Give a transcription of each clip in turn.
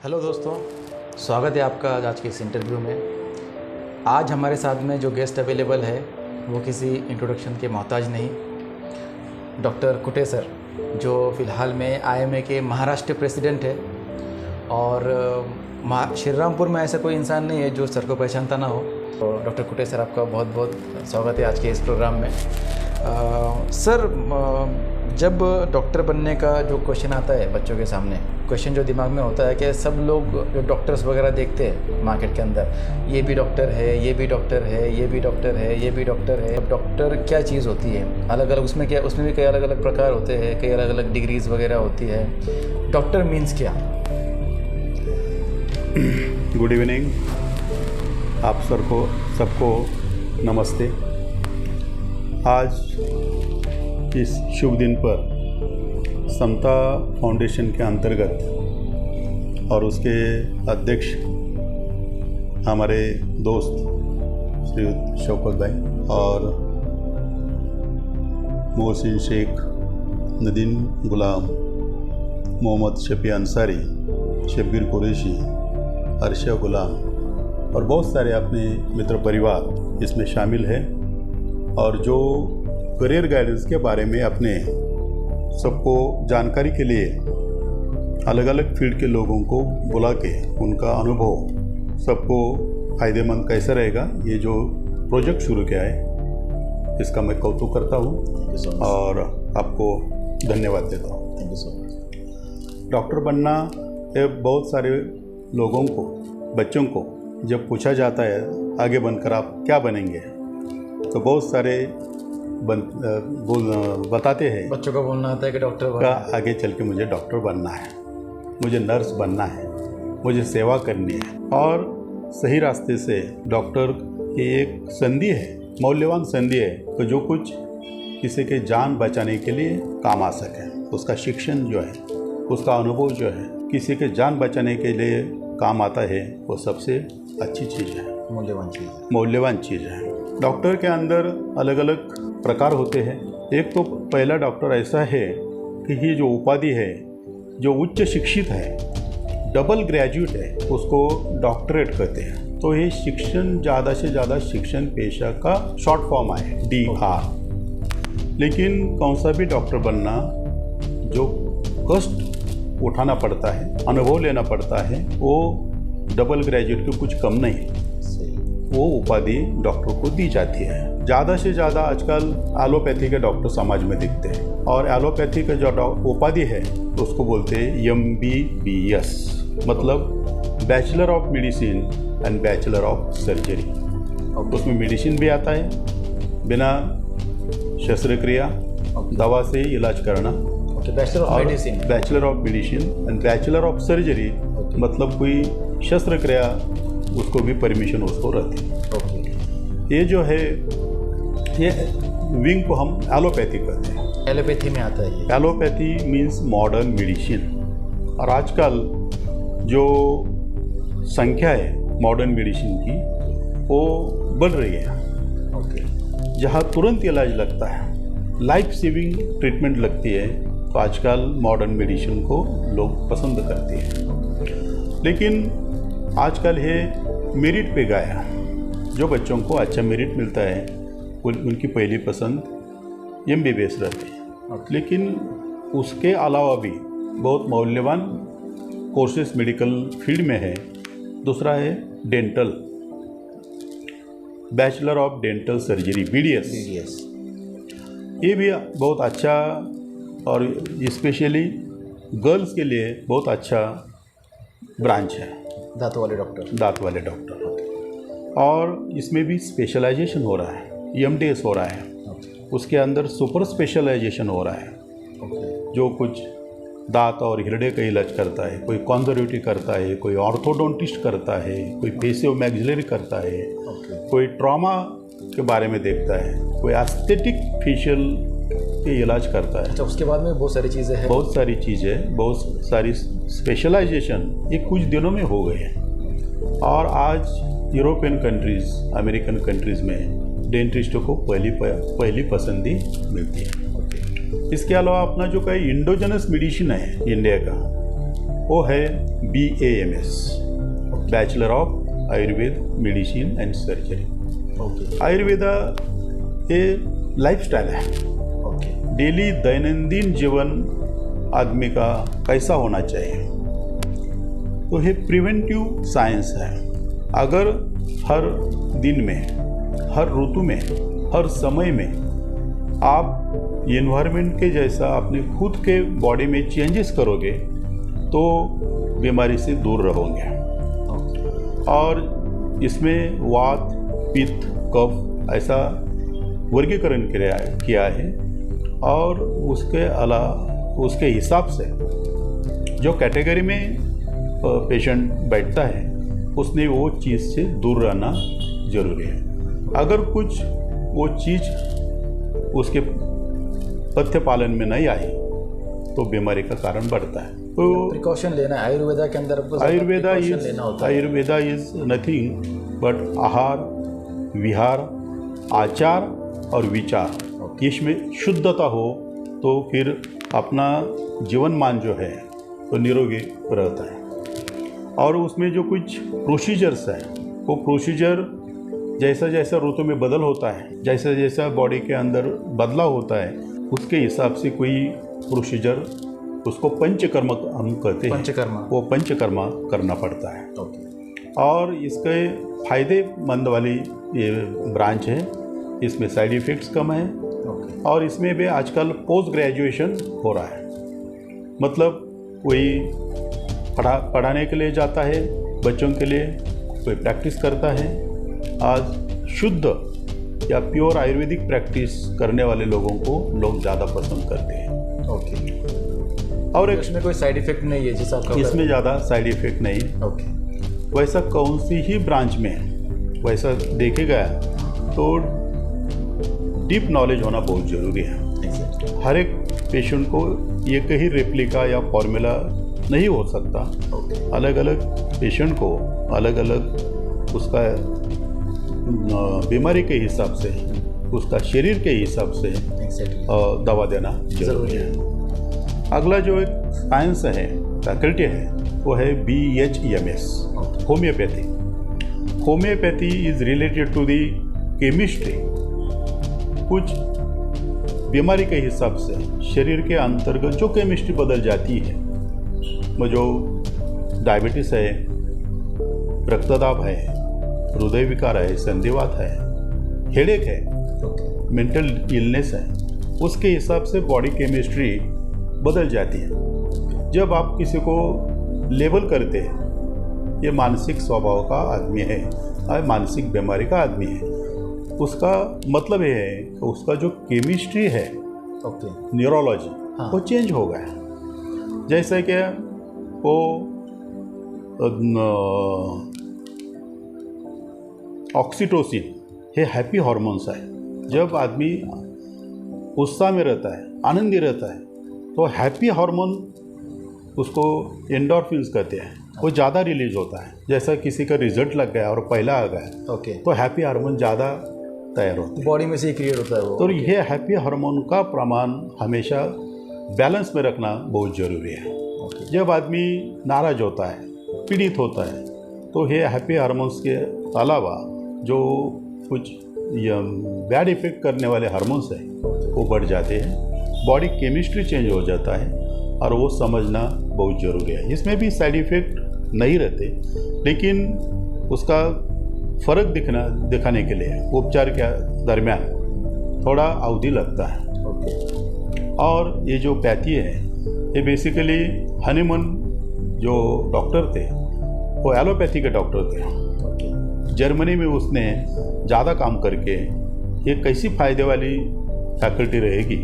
Hello दोस्तों, स्वागत है आपका आज के इस इंटरव्यू में। आज हमारे साथ में जो गेस्ट अवेलेबल है वो किसी इंट्रोडक्शन के मोहताज नहीं, डॉक्टर कुटे सर, जो फ़िलहाल में आईएमए के महाराष्ट्र प्रेसिडेंट है। और श्रीरामपुर में ऐसा कोई इंसान नहीं है जो सर को पहचानता ना हो। तो डॉक्टर कुटे सर, आपका बहुत बहुत स्वागत है आज के इस प्रोग्राम में। सर, जब डॉक्टर बनने का जो क्वेश्चन आता है बच्चों के सामने, क्वेश्चन जो दिमाग में होता है कि सब लोग जो डॉक्टर्स वगैरह देखते हैं मार्केट के अंदर, ये भी डॉक्टर है, ये भी डॉक्टर है, ये भी डॉक्टर है, ये भी डॉक्टर है। अब डॉक्टर क्या चीज़ होती है? अलग अलग उसमें भी कई अलग अलग प्रकार होते हैं, कई अलग अलग डिग्रीज़ वगैरह होती है। डॉक्टर मीन्स क्या? गुड इवनिंग, आप सबको नमस्ते। आज इस शुभ दिन पर समता फाउंडेशन के अंतर्गत और उसके अध्यक्ष हमारे दोस्त श्री शौकत भाई और मोहसिन शेख, नदीम गुलाम, मोहम्मद शफी अंसारी, शब्बीर कुरैशी, अर्शा गुलाम और बहुत सारे अपने मित्र परिवार इसमें शामिल है। और जो करियर गाइडेंस के बारे में अपने सबको जानकारी के लिए अलग अलग फील्ड के लोगों को बुला के उनका अनुभव सबको फ़ायदेमंद कैसा रहेगा, ये जो प्रोजेक्ट शुरू किया है इसका मैं कौतुक करता हूँ और आपको धन्यवाद देता हूँ। Thank you so much. Doctor बनना ये बहुत सारे लोगों को, बच्चों को जब पूछा जाता है आगे बनकर आप क्या बनेंगे, तो बहुत सारे बताते हैं, बच्चों को बोलना आता है कि डॉक्टर का आगे चल के मुझे डॉक्टर बनना है, मुझे नर्स बनना है, मुझे सेवा करनी है। और सही रास्ते से डॉक्टर की एक संधि है, मौल्यवान संधि है, तो जो कुछ किसी के जान बचाने के लिए काम आ सके, उसका शिक्षण जो है, उसका अनुभव जो है किसी के जान बचाने के लिए काम आता है, वो सबसे अच्छी चीज़ है, मौल्यवान चीज़ है। डॉक्टर के अंदर अलग अलग प्रकार होते हैं। एक तो पहला डॉक्टर ऐसा है कि ये जो उपाधि है, जो उच्च शिक्षित है, डबल ग्रेजुएट है, उसको डॉक्टरेट कहते हैं। तो ये शिक्षण, ज़्यादा से ज़्यादा शिक्षण पेशा का शॉर्ट फॉर्म है DR। लेकिन कौन सा भी डॉक्टर बनना, जो कष्ट उठाना पड़ता है, अनुभव लेना पड़ता है, वो डबल ग्रेजुएट के कुछ कम नहीं, वो उपाधि डॉक्टर को दी जाती है। ज़्यादा से ज़्यादा आजकल एलोपैथी के डॉक्टर समाज में दिखते हैं और एलोपैथी का जो उपाधि है उसको बोलते हैं MBBS, मतलब bachelor of medicine and bachelor of surgery. उसमें मेडिसिन भी आता है, बिना शस्त्रक्रिया दवा से इलाज करना। Bachelor of medicine and bachelor of surgery, मतलब कोई शस्त्रक्रिया उसको भी परमिशन उसको रहती है। ये जो है, ये विंग को हम एलोपैथी कहते हैं। एलोपैथी में आता है। Allopathy means modern medicine. और आजकल जो संख्या है मॉडर्न मेडिसिन की, वो बढ़ रही है। जहाँ तुरंत इलाज लगता है, लाइफ सेविंग ट्रीटमेंट लगती है, तो आजकल मॉडर्न मेडिसिन को लोग पसंद करते हैं। लेकिन आजकल है मेरिट पे गया। जो बच्चों को अच्छा मेरिट मिलता है उनकी पहली पसंद MBBS रहती है। लेकिन उसके अलावा भी बहुत मौल्यवान कोर्सेस मेडिकल फील्ड में है। दूसरा है dental, bachelor of dental surgery, BDS। ये भी बहुत अच्छा और स्पेशली गर्ल्स के लिए बहुत अच्छा ब्रांच है, दांत वाले डॉक्टर। और इसमें भी स्पेशलाइजेशन हो रहा है, MDS हो रहा है। उसके अंदर सुपर स्पेशलाइजेशन हो रहा है। जो कुछ दांत और हृदय का इलाज करता है, कोई कंजर्वेटिव करता है, कोई ऑर्थोडोंटिस्ट करता है, कोई फेसियो मैक्सिलरी करता है, कोई ट्रॉमा के बारे में देखता है, कोई एस्थेटिक फेशियल के इलाज करता है। अच्छा, उसके बाद में बहुत सारी चीज़ें हैं, बहुत सारी स्पेशलाइजेशन ये कुछ दिनों में हो गए हैं। और आज यूरोपियन कंट्रीज़, अमेरिकन कंट्रीज़ में डेंटिस्टों को पहली पसंदी मिलती है। इसके अलावा अपना जो कई इंडोजनस मेडिसिन है इंडिया का, वो है BAMS, bachelor of Ayurveda medicine and surgery. Okay. Ayurveda ये लाइफस्टाइल है। ओके। डेली दैनंदिन जीवन आदमी का कैसा होना चाहिए, तो ये प्रिवेंटिव साइंस है। अगर हर दिन में, हर ऋतु में, हर समय में आप एनवायरनमेंट के जैसा अपने खुद के बॉडी में चेंजेस करोगे तो बीमारी से दूर रहोगे। और इसमें वात, पित्त, कफ ऐसा वर्गीकरण किया है और उसके हिसाब से जो कैटेगरी में पेशेंट बैठता है उसने वो चीज़ से दूर रहना जरूरी है। अगर कुछ वो चीज़ उसके पथ्य पालन में नहीं आई तो बीमारी का कारण बढ़ता है। तो प्रिकॉशन लेना है आयुर्वेदा के अंदर, आयुर्वेदा इज नथिंग बट आहार, विहार, आचार और विचार, इसमें शुद्धता हो तो फिर अपना जीवन मान जो है तो निरोगी रहता है। और उसमें जो कुछ प्रोसीजर्स है वो प्रोसीजर जैसा जैसा ऋतु में बदल होता है, जैसा जैसा बॉडी के अंदर बदलाव होता है उसके हिसाब से कोई प्रोसीजर, उसको पंचकर्म हम कहते हैं, वो पंचकर्मा करना पड़ता है। और इसके फायदेमंद वाली ये ब्रांच है, इसमें साइड इफ़ेक्ट्स कम है। और इसमें भी आजकल पोस्ट ग्रेजुएशन हो रहा है, मतलब कोई पढ़ाने के लिए जाता है, बच्चों के लिए कोई प्रैक्टिस करता है। आज शुद्ध या प्योर आयुर्वेदिक प्रैक्टिस करने वाले लोगों को लोग ज़्यादा पसंद करते हैं। ओके। और इसमें कोई साइड इफेक्ट नहीं है जैसा आपका? इसमें ज़्यादा साइड इफेक्ट नहीं। ओके। वैसा कौन सी ही ब्रांच में वैसा देखे गया तो डीप नॉलेज होना बहुत ज़रूरी है। हर एक पेशेंट को एक ही रेप्लिका या फॉर्मूला नहीं हो सकता। अलग अलग पेशेंट को अलग अलग उसका बीमारी के हिसाब से, उसका शरीर के हिसाब से दवा देना जरूरी है। अगला जो एक साइंस है, फैकल्टी है, वो है BHMS, homeopathy. Homeopathy is related to the chemistry. कुछ बीमारी के हिसाब से शरीर के अंतर्गत जो केमिस्ट्री बदल जाती है, वो जो डायबिटीज़ है, रक्तदाब है, हृदय विकार है, संधिवात है, हेडेक है, मेंटल इलनेस है, उसके हिसाब से बॉडी केमिस्ट्री बदल जाती है। जब आप किसी को लेबल करते हैं ये मानसिक स्वभाव का आदमी है और मानसिक बीमारी का आदमी है, उसका मतलब ये है कि उसका जो केमिस्ट्री है, न्यूरोलॉजी, वो चेंज हो गया। जैसे कि वो ऑक्सीटोसिन, ये हैप्पी हार्मोन्स है। जब आदमी उत्साह में रहता है, आनंदी रहता है, तो हैप्पी हार्मोन उसको एंडोर्फिन्स कहते हैं, वो ज़्यादा रिलीज होता है। जैसा किसी का रिजल्ट लग गया और पहला आ गया, तो हैप्पी हार्मोन ज़्यादा तैयार होता है, बॉडी में से क्रिएट होता है वो। तो ये हैप्पी हार्मोन का प्रमाण हमेशा बैलेंस में रखना बहुत ज़रूरी है। जब आदमी नाराज होता है, पीड़ित होता है, तो ये हैप्पी हार्मोन्स के अलावा जो कुछ बैड इफेक्ट करने वाले हार्मोन्स हैं वो बढ़ जाते हैं, बॉडी केमिस्ट्री चेंज हो जाता है, और वो समझना बहुत ज़रूरी है। इसमें भी साइड इफ़ेक्ट नहीं रहते, लेकिन उसका फ़र्क दिखाने के लिए उपचार के दरमियान थोड़ा अवधि लगता है। और ये जो पैथी है, ये बेसिकली हनीमन जो डॉक्टर थे वो एलोपैथी के डॉक्टर थे। जर्मनी में उसने ज़्यादा काम करके ये कैसी फ़ायदे वाली फैकल्टी रहेगी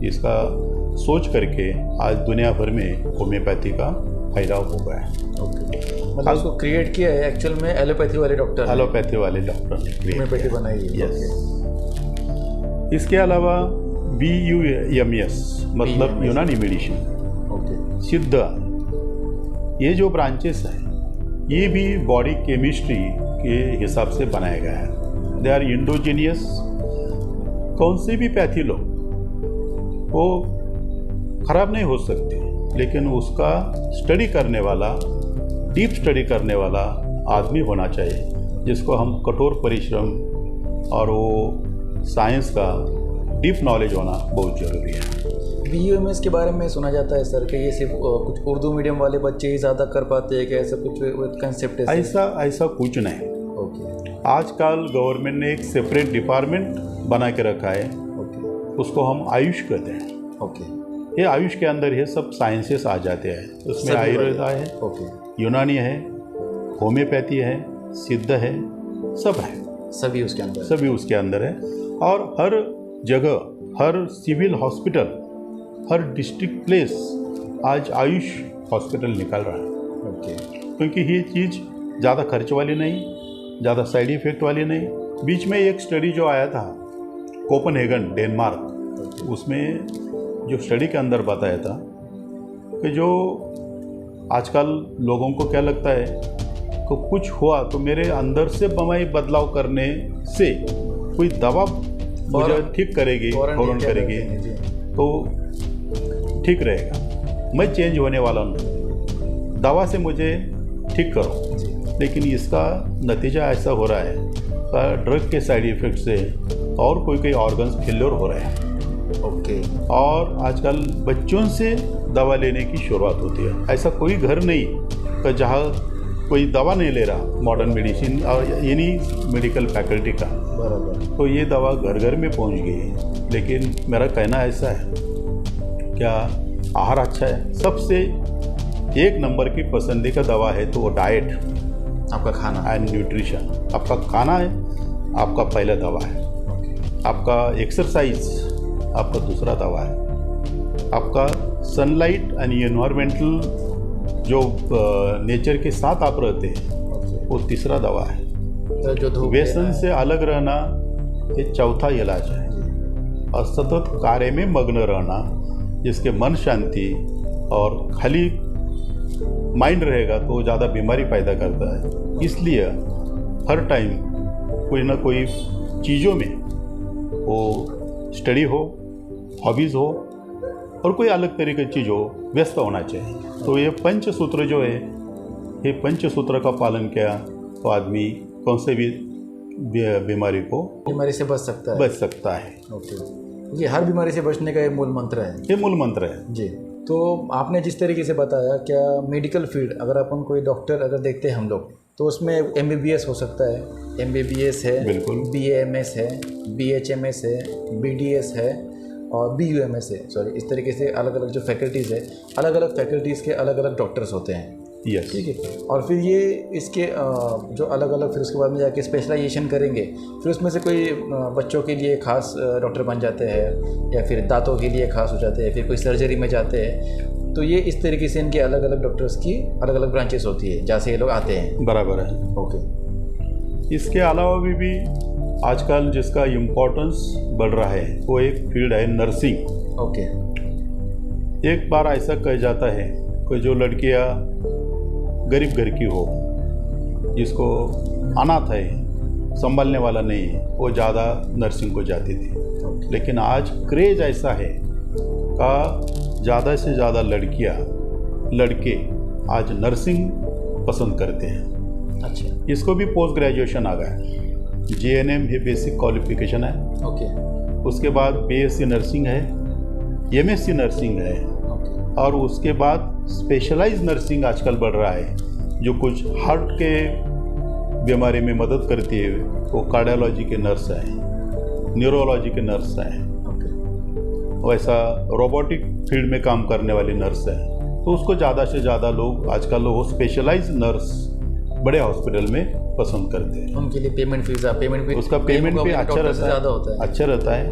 इसका सोच करके आज दुनिया भर में होम्योपैथी का फैलाव हो गया है। मतलब उसको क्रिएट किया है एक्चुअल में एलोपैथी वाले डॉक्टर ने होम्योपैथी बनाई है। यस। इसके अलावा BUMS मतलब यूनानी मेडिसिन, सिद्ध, ये जो ब्रांचेस हैं ये भी बॉडी केमिस्ट्री के हिसाब से बनाया गया है। They are indigenous. कौन सी भी पैथी लो वो खराब नहीं हो सकती, लेकिन उसका स्टडी करने वाला, डीप स्टडी करने वाला आदमी होना चाहिए, जिसको हम कठोर परिश्रम और वो साइंस का डीप नॉलेज होना बहुत ज़रूरी है। BUMS के बारे में सुना जाता है सर कि ये सिर्फ कुछ उर्दू मीडियम वाले बच्चे ही ज़्यादा कर पाते हैं, कि ऐसा कुछ कंसेप्ट है? ऐसा कुछ नहीं। ओके। आजकल गवर्नमेंट ने एक सेपरेट डिपार्टमेंट बना के रखा है, ओके। उसको हम आयुष कहते हैं। ओके। ये आयुष के अंदर ये सब साइंसेस आ जाते हैं। उसमें आयुर्वेद है, ओके, यूनानी है, होम्योपैथी है, सिद्ध है, सब है, सभी उसके अंदर है। और हर जगह, हर सिविल हॉस्पिटल, हर डिस्ट्रिक्ट प्लेस आज आयुष हॉस्पिटल निकल रहा है। ओके। क्योंकि ये चीज़ ज़्यादा खर्च वाली नहीं, ज़्यादा साइड इफ़ेक्ट वाली नहीं। बीच में एक स्टडी जो आया था कोपेनहेगन, डेनमार्क, उसमें जो स्टडी के अंदर बताया था कि जो आजकल लोगों को क्या लगता है कि कुछ हुआ तो मेरे अंदर से बदलाव करने से कोई दवा मुझे ठीक करेगी, फौरन करेगी तो ठीक रहेगा। मैं चेंज होने वाला हूँ, दवा से मुझे ठीक करो। लेकिन इसका नतीजा ऐसा हो रहा है कि ड्रग के साइड इफ़ेक्ट से और कोई ऑर्गन्स फेल्योर हो रहे हैं। ओके। और आजकल बच्चों से दवा लेने की शुरुआत होती है। ऐसा कोई घर नहीं कि जहाँ कोई दवा नहीं ले रहा, मॉडर्न मेडिसिन और एनी मेडिकल फैकल्टी का। बराबर। तो ये दवा घर घर में पहुंच गई है। लेकिन मेरा कहना ऐसा है, क्या आहार अच्छा है? सबसे एक नंबर की पसंदीदा दवा है तो वो डाइट, आपका खाना एंड न्यूट्रिशन। आपका खाना है, आपका पहला दवा है। आपका एक्सरसाइज आपका दूसरा दवा है। आपका सनलाइट एंड एनवायरमेंटल जो नेचर के साथ आप रहते हैं वो तीसरा दवा है। तो जो व्यसन से अलग रहना ये चौथा इलाज है। और सतत कार्य में मग्न रहना, जिसके मन शांति और खाली माइंड रहेगा तो ज़्यादा बीमारी पैदा करता है। इसलिए हर टाइम कोई ना कोई चीज़ों में वो स्टडी हो, हॉबीज़ हो और कोई अलग तरीके की चीज़ हो, व्यस्त होना चाहिए। तो ये पंचसूत्र जो है, ये पंचसूत्र का पालन किया तो आदमी कौन से भी बीमारी से बच सकता है। ओके। ये हर बीमारी से बचने का ये मूल मंत्र है। ये मूल मंत्र है जी। तो आपने जिस तरीके से बताया, क्या मेडिकल फील्ड अगर अपन कोई डॉक्टर अगर देखते हैं हम लोग, तो उसमें MBBS हो सकता है, MBBS है, बिल्कुल, BAMS है, BHMS है, BDS है और BUMS है। सॉरी, इस तरीके से अलग अलग जो फैकल्टीज़ है, अलग अलग फैकल्टीज़ के अलग अलग डॉक्टर्स होते हैं। यस। ठीक है। और फिर ये इसके जो अलग अलग, फिर उसके बाद में जाके स्पेशलाइजेशन करेंगे, फिर उसमें से कोई बच्चों के लिए खास डॉक्टर बन जाते हैं, या फिर दांतों के लिए खास हो जाते हैं, फिर कोई सर्जरी में जाते हैं। तो ये इस तरीके से इनके अलग अलग डॉक्टर्स की अलग अलग ब्रांचेस होती है जहाँ से ये लोग आते हैं। बराबर है। ओके। इसके अलावा भी आजकल जिसका इम्पोर्टेंस बढ़ रहा है वो एक फील्ड है नर्सिंग। ओके। एक बार ऐसा कहा जाता है कि जो लड़कियां गरीब घर की हो, जिसको अनाथ है, संभालने वाला नहीं है, वो ज़्यादा नर्सिंग को जाती थी। लेकिन आज क्रेज ऐसा है कि ज़्यादा से ज़्यादा लड़के आज नर्सिंग पसंद करते हैं। अच्छा। इसको भी पोस्ट ग्रेजुएशन आ गया। JNM ये बेसिक क्वालिफिकेशन है। ओके। उसके बाद BSc नर्सिंग है, MSc नर्सिंग है, और उसके बाद स्पेशलाइज नर्सिंग आजकल बढ़ रहा है, जो कुछ हार्ट के बीमारी में मदद करती है। वो कार्डियोलॉजी के नर्स है, न्यूरोलॉजी के नर्स है, वैसा रोबोटिक फील्ड में काम करने वाली नर्स है। तो उसको ज़्यादा से ज़्यादा लोग आजकल वो स्पेशलाइज नर्स बड़े हॉस्पिटल में पसंद करते हैं। उनके लिए पेमेंट भी उसका पेमेंट भी अच्छा रहता है।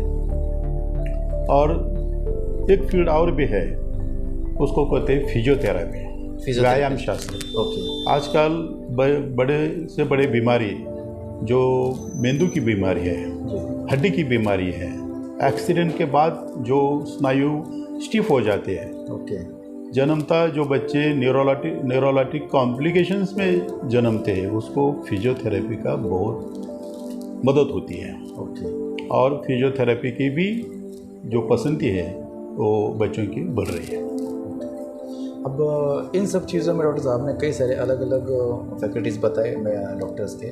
और एक फील्ड और भी है, उसको कहते हैं फिजियोथेरेपी, व्यायाम शास्त्र। ओके। आजकल बड़े से बड़े बीमारी, जो मेंदू की बीमारी है, हड्डी की बीमारी है, एक्सीडेंट के बाद जो स्नायु स्टिफ हो जाते हैं, ओके, जन्मता जो बच्चे न्यूरोलॉजिक कॉम्प्लिकेशंस में जन्मते हैं, उसको फिजियोथेरेपी का बहुत मदद होती है। ओके। और फिजियोथेरेपी की भी जो पसंदी है वो बच्चों की बढ़ रही है। अब इन सब चीज़ों में डॉक्टर साहब ने कई सारे अलग अलग फैकल्टीज़ बताए डॉक्टर्स के।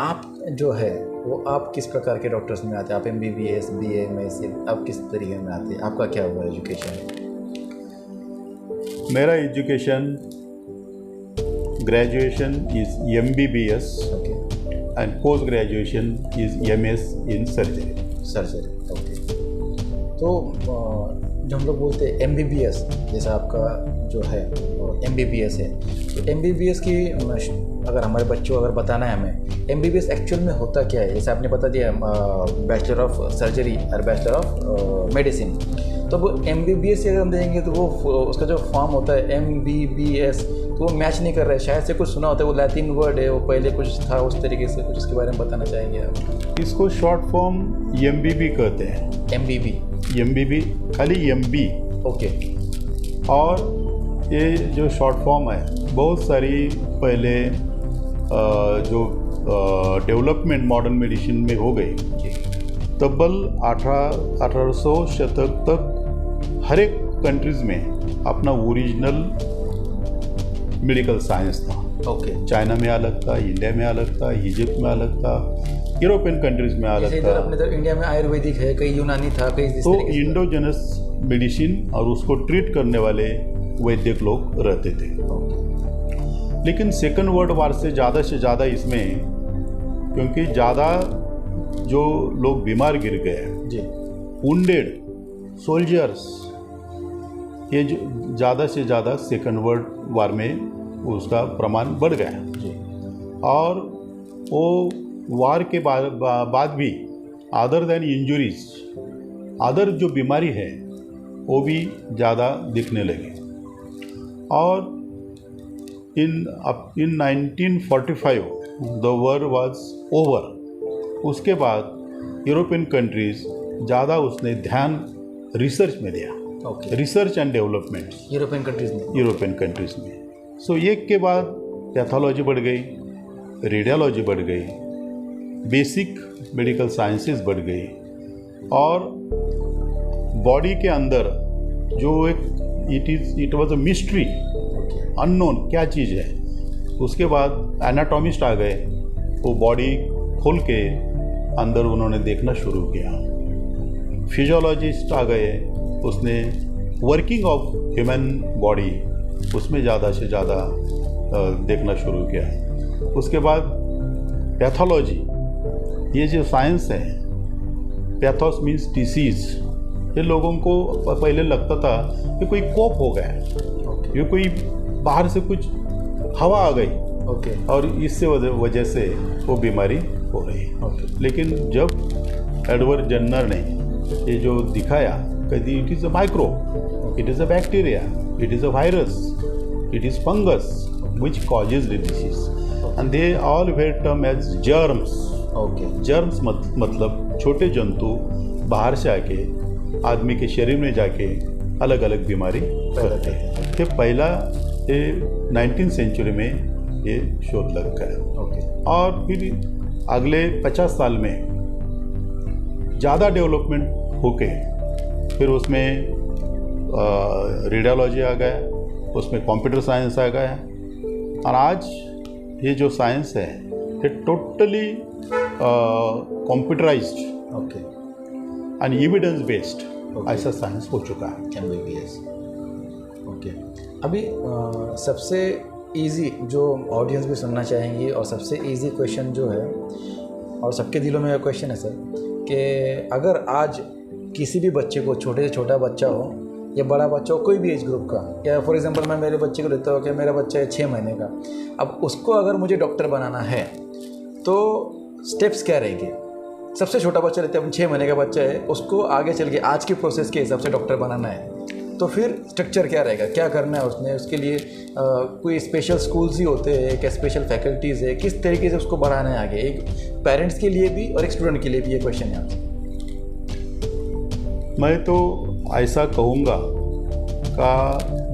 आप जो है वो आप किस प्रकार के डॉक्टर्स में आते हैं? आप MBBS BA MS आप किस तरीके में आते हैं? आपका क्या हुआ एजुकेशन? मेरा education graduation is MBBS okay, and post graduation is MS in surgery. Surgery, okay. तो जो हम लोग बोलते हैं MBBS, जैसा आपका जो है MBBS है, तो MBBS की अगर हमारे बच्चों को अगर बताना है हमें MBBS एक्चुअल में होता क्या है? जैसे आपने बता दिया बैचलर ऑफ सर्जरी और बैचलर ऑफ मेडिसिन, तो वो MBBS से अगर हम देंगे तो वो उसका जो फॉर्म होता है MBBS, तो वो मैच नहीं कर रहा है। शायद से कुछ सुना होता है, वो लैटिन वर्ड है, वो पहले कुछ था उस तरीके से, कुछ इसके बारे में बताना चाहेंगे आप? इसको शॉर्ट फॉर्म MBB कहते हैं। MBB खाली MB। ओके। और ये जो शॉर्ट फॉर्म है बहुत सारी पहले जो डेवलपमेंट मॉडर्न मेडिसिन में हो गई, तब्बल 1800 शतक तक हर एक कंट्रीज़ में अपना ओरिजिनल मेडिकल साइंस था। ओके। चाइना में अलग था, इंडिया में अलग था, इजिप्ट में अलग था, यूरोपियन कंट्रीज़ में अलग था। इधर अपने इंडिया में आयुर्वेदिक है, कई यूनानी था, कई इस तो तरीके से। इंडोजेनस मेडिसिन और उसको ट्रीट करने वाले वैद्यक लोग रहते थे। लेकिन सेकेंड वर्ल्ड वार से ज़्यादा इसमें, क्योंकि ज़्यादा जो लोग बीमार गिर गए जी, वुंडेड सोल्जर्स, ये ज़्यादा से ज़्यादा सेकेंड वर्ल्ड वार में उसका प्रमाण बढ़ गया जी। और वो वार के बाद भी अदर देन इंजुरीज, अदर जो बीमारी है वो भी ज़्यादा दिखने लगी। और इन 1945 द वॉर वाज ओवर। उसके बाद यूरोपियन कंट्रीज़ ज़्यादा उसने ध्यान रिसर्च में दिया। Okay. Research and development European countries में। सो एक के बाद पैथोलॉजी बढ़ गई, रेडियोलॉजी बढ़ गई, बेसिक मेडिकल साइंसेस बढ़ गई, और बॉडी के अंदर जो एक it was a mystery, unknown क्या चीज़ है। उसके बाद एनाटॉमिस्ट आ गए, वो बॉडी खोल के अंदर उन्होंने देखना शुरू किया। फिजियोलॉजिस्ट आ गए, उसने वर्किंग ऑफ ह्यूमन बॉडी उसमें ज़्यादा से ज़्यादा देखना शुरू किया। उसके बाद पैथोलॉजी, ये जो साइंस है, पैथोस मीन्स डिसीज़, ये लोगों को पहले लगता था कि कोई कोप हो गया, ये कोई बाहर से कुछ हवा आ गई, और इससे वजह से वो बीमारी हो रही है। लेकिन जब एडवर्ड जन्नर ने ये जो दिखाया कि it is a microbe, it is a bacteria, it is a virus, it is fungus which causes the disease, and they all were term as germs. Germs मतलब छोटे जंतु बाहर से आके आदमी के शरीर में जाके अलग अलग बीमारी करते हैं। ये पहला 19वीं सेंचुरी में ये शोध लग गया। और फिर अगले 50 साल में ज़्यादा डेवलपमेंट होके फिर उसमें रेडियोलॉजी आ गया, उसमें कंप्यूटर साइंस आ गया, और आज ये जो साइंस है ये totally computerised and evidence based ऐसा साइंस हो चुका है। MBBS। ओके। अभी सबसे इजी जो ऑडियंस भी सुनना चाहेंगी और सबसे इजी क्वेश्चन जो है, और सबके दिलों में यह क्वेश्चन है सर, कि अगर आज किसी भी बच्चे को, छोटे से छोटा बच्चा हो या बड़ा बच्चा हो, कोई भी एज ग्रुप का, या फॉर एग्जांपल मैं मेरे बच्चे को लेता हूँ कि मेरा बच्चा है 6 महीने का, अब उसको अगर मुझे डॉक्टर बनाना है तो स्टेप्स क्या रहेंगे? सबसे छोटा बच्चा लेते हैं, अपन 6 महीने का बच्चा है, उसको आगे चल के आज के प्रोसेस के हिसाब से डॉक्टर बनाना है, तो फिर स्ट्रक्चर क्या रहेगा, क्या करना है उसने? उसके लिए कोई स्पेशल स्कूल्स ही होते हैं, क्या स्पेशल फैकल्टीज़ है, किस तरीके से उसको बढ़ाना है आगे, एक पेरेंट्स के लिए भी और एक स्टूडेंट के लिए भी ये क्वेश्चन है आपसे। मैं तो ऐसा कहूँगा का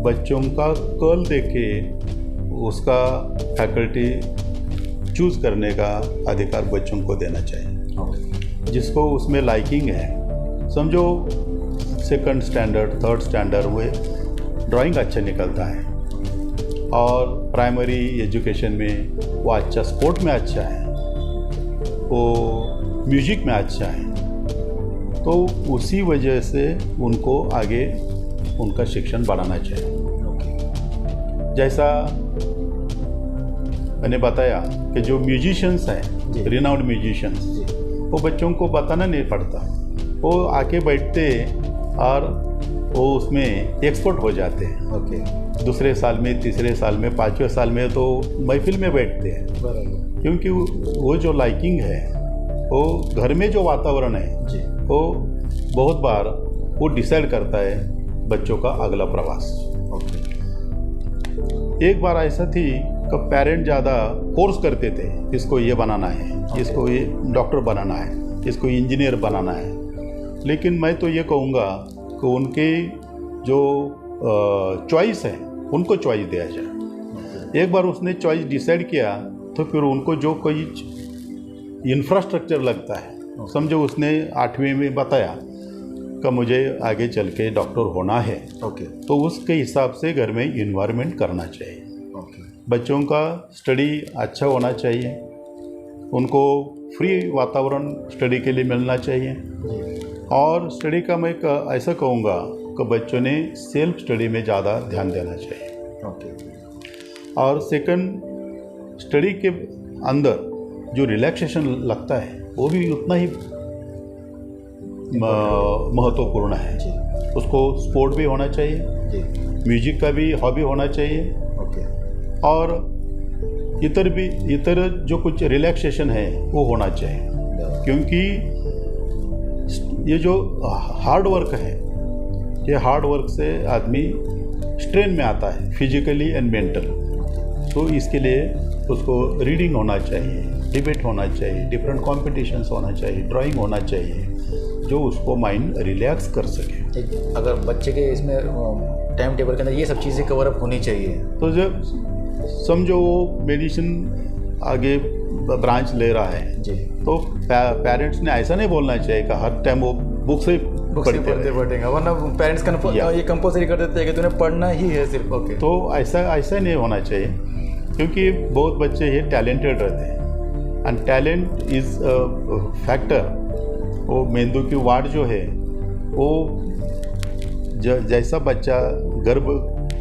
बच्चों का कल देखे उसका फैकल्टी चूज़ करने का अधिकार बच्चों को देना चाहिए। जिसको उसमें लाइकिंग है, समझो सेकंड स्टैंडर्ड, थर्ड स्टैंडर्ड हुए ड्राइंग अच्छा निकलता है, और प्राइमरी एजुकेशन में वो अच्छा, स्पोर्ट में अच्छा है, वो म्यूजिक में अच्छा है, तो उसी वजह से उनको आगे उनका शिक्षण बढ़ाना चाहिए। जैसा मैंने बताया कि जो म्यूजिशियंस हैं, रिनाउंड म्यूजिशियंस, वो बच्चों को बताना नहीं पड़ता, वो आके बैठते और वो उसमें एक्सपर्ट हो जाते हैं। दूसरे साल में, तीसरे साल में, पाँचवें साल में तो महफिल में बैठते हैं, क्योंकि वो जो लाइकिंग है, वो घर में जो वातावरण है वो बहुत बार वो डिसाइड करता है बच्चों का अगला प्रवास। एक बार ऐसा थी कि पेरेंट ज़्यादा फोर्स करते थे, इसको ये बनाना है, इसको ये डॉक्टर बनाना है, इसको इंजीनियर बनाना है। लेकिन मैं तो ये कहूँगा कि उनके जो चॉइस है उनको चॉइस दिया जाए। एक बार उसने चॉइस डिसाइड किया तो फिर उनको जो कोई इंफ्रास्ट्रक्चर लगता है, समझो उसने 8वीं में बताया कि मुझे आगे चल के डॉक्टर होना है, तो उसके हिसाब से घर में इन्वायरमेंट करना चाहिए। बच्चों का स्टडी अच्छा होना चाहिए, उनको फ्री वातावरण स्टडी के लिए मिलना चाहिए। और स्टडी का मैं ऐसा कहूँगा कि बच्चों ने सेल्फ स्टडी में ज़्यादा ध्यान देना चाहिए। और सेकंड, स्टडी के अंदर जो रिलैक्सेशन लगता है वो भी उतना ही महत्वपूर्ण है। उसको स्पोर्ट भी होना चाहिए, म्यूजिक का भी हॉबी होना चाहिए, और इतर जो कुछ रिलैक्सेशन है वो होना चाहिए। क्योंकि ये जो हार्ड वर्क है, ये हार्ड वर्क से आदमी स्ट्रेन में आता है, फिजिकली एंड मेंटल। तो इसके लिए उसको रीडिंग होना चाहिए, डिबेट होना चाहिए, डिफरेंट कॉम्पिटिशन्स होना चाहिए, ड्राइंग होना चाहिए, जो उसको माइंड रिलैक्स कर सके। अगर बच्चे के इसमें टाइम टेबल के अंदर ये सब चीज़ें कवर अप होनी चाहिए, तो जब समझो वो मेडिसिन आगे ब्रांच ले रहा है जी, तो पेरेंट्स ने ऐसा नहीं बोलना चाहिए कि हर टाइम वो बुक से पढ़ते पढ़ेंगे, वरना पेरेंट्स ये कंपल्सरी कर देते हैं कि तूने पढ़ना ही है सिर्फ। तो ऐसा नहीं होना चाहिए, क्योंकि बहुत बच्चे ये टैलेंटेड रहते हैं, एंड टैलेंट इज़ फैक्टर। वो मेंदू की वाट जो है वो जैसा बच्चा गर्भ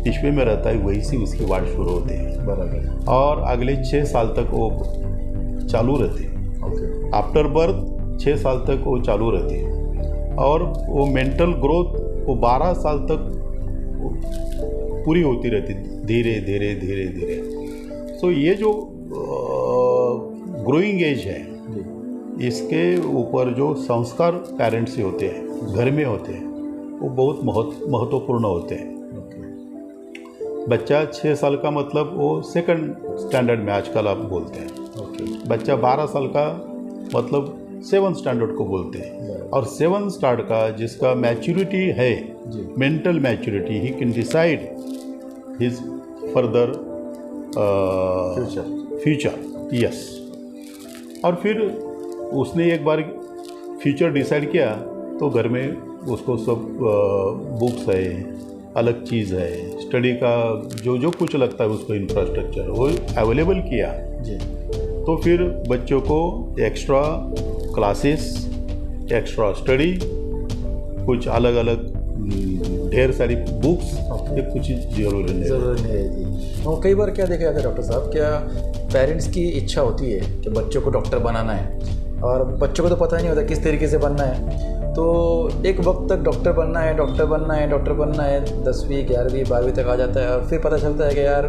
पिशवे में रहता है वही से उसकी वाट शुरू होती है, बराबर, और अगले 6 साल तक वो चालू रहती है। आफ्टर बर्थ 6 साल तक वो चालू रहती है, और वो मेंटल ग्रोथ वो 12 साल तक पूरी होती रहती, धीरे धीरे धीरे धीरे। सो ये जो ग्रोइंग एज है, इसके ऊपर जो संस्कार पेरेंट्स से होते हैं, घर में होते हैं, वो बहुत महत्वपूर्ण होते हैं। बच्चा 6 साल का मतलब वो सेकंड स्टैंडर्ड में आजकल आप बोलते हैं। बच्चा 12 साल का मतलब 7th स्टैंडर्ड को बोलते हैं, और 7th स्टैंडर्ड का जिसका मैच्योरिटी है, mental maturity, he can decide his further future. Yes. और फिर उसने एक बार फ्यूचर डिसाइड किया तो घर में उसको सब बुक्स है, अलग चीज़ है, स्टडी का जो कुछ लगता है उसको इंफ्रास्ट्रक्चर वो अवेलेबल किया जी। तो फिर बच्चों को एक्स्ट्रा क्लासेस, एक्स्ट्रा स्टडी, कुछ अलग अलग ढेर सारी बुक्स, ये कुछ ज़रूरी नहीं है जी। और कई बार क्या देखा जाता है डॉक्टर साहब, क्या पेरेंट्स की इच्छा होती है कि बच्चों को डॉक्टर बनाना है, और बच्चों को तो पता ही नहीं होता किस तरीके से बनना है। तो एक वक्त तक डॉक्टर बनना है, डॉक्टर बनना है, डॉक्टर बनना है, 10वीं 11वीं 12वीं तक आ जाता है, और फिर पता चलता है कि यार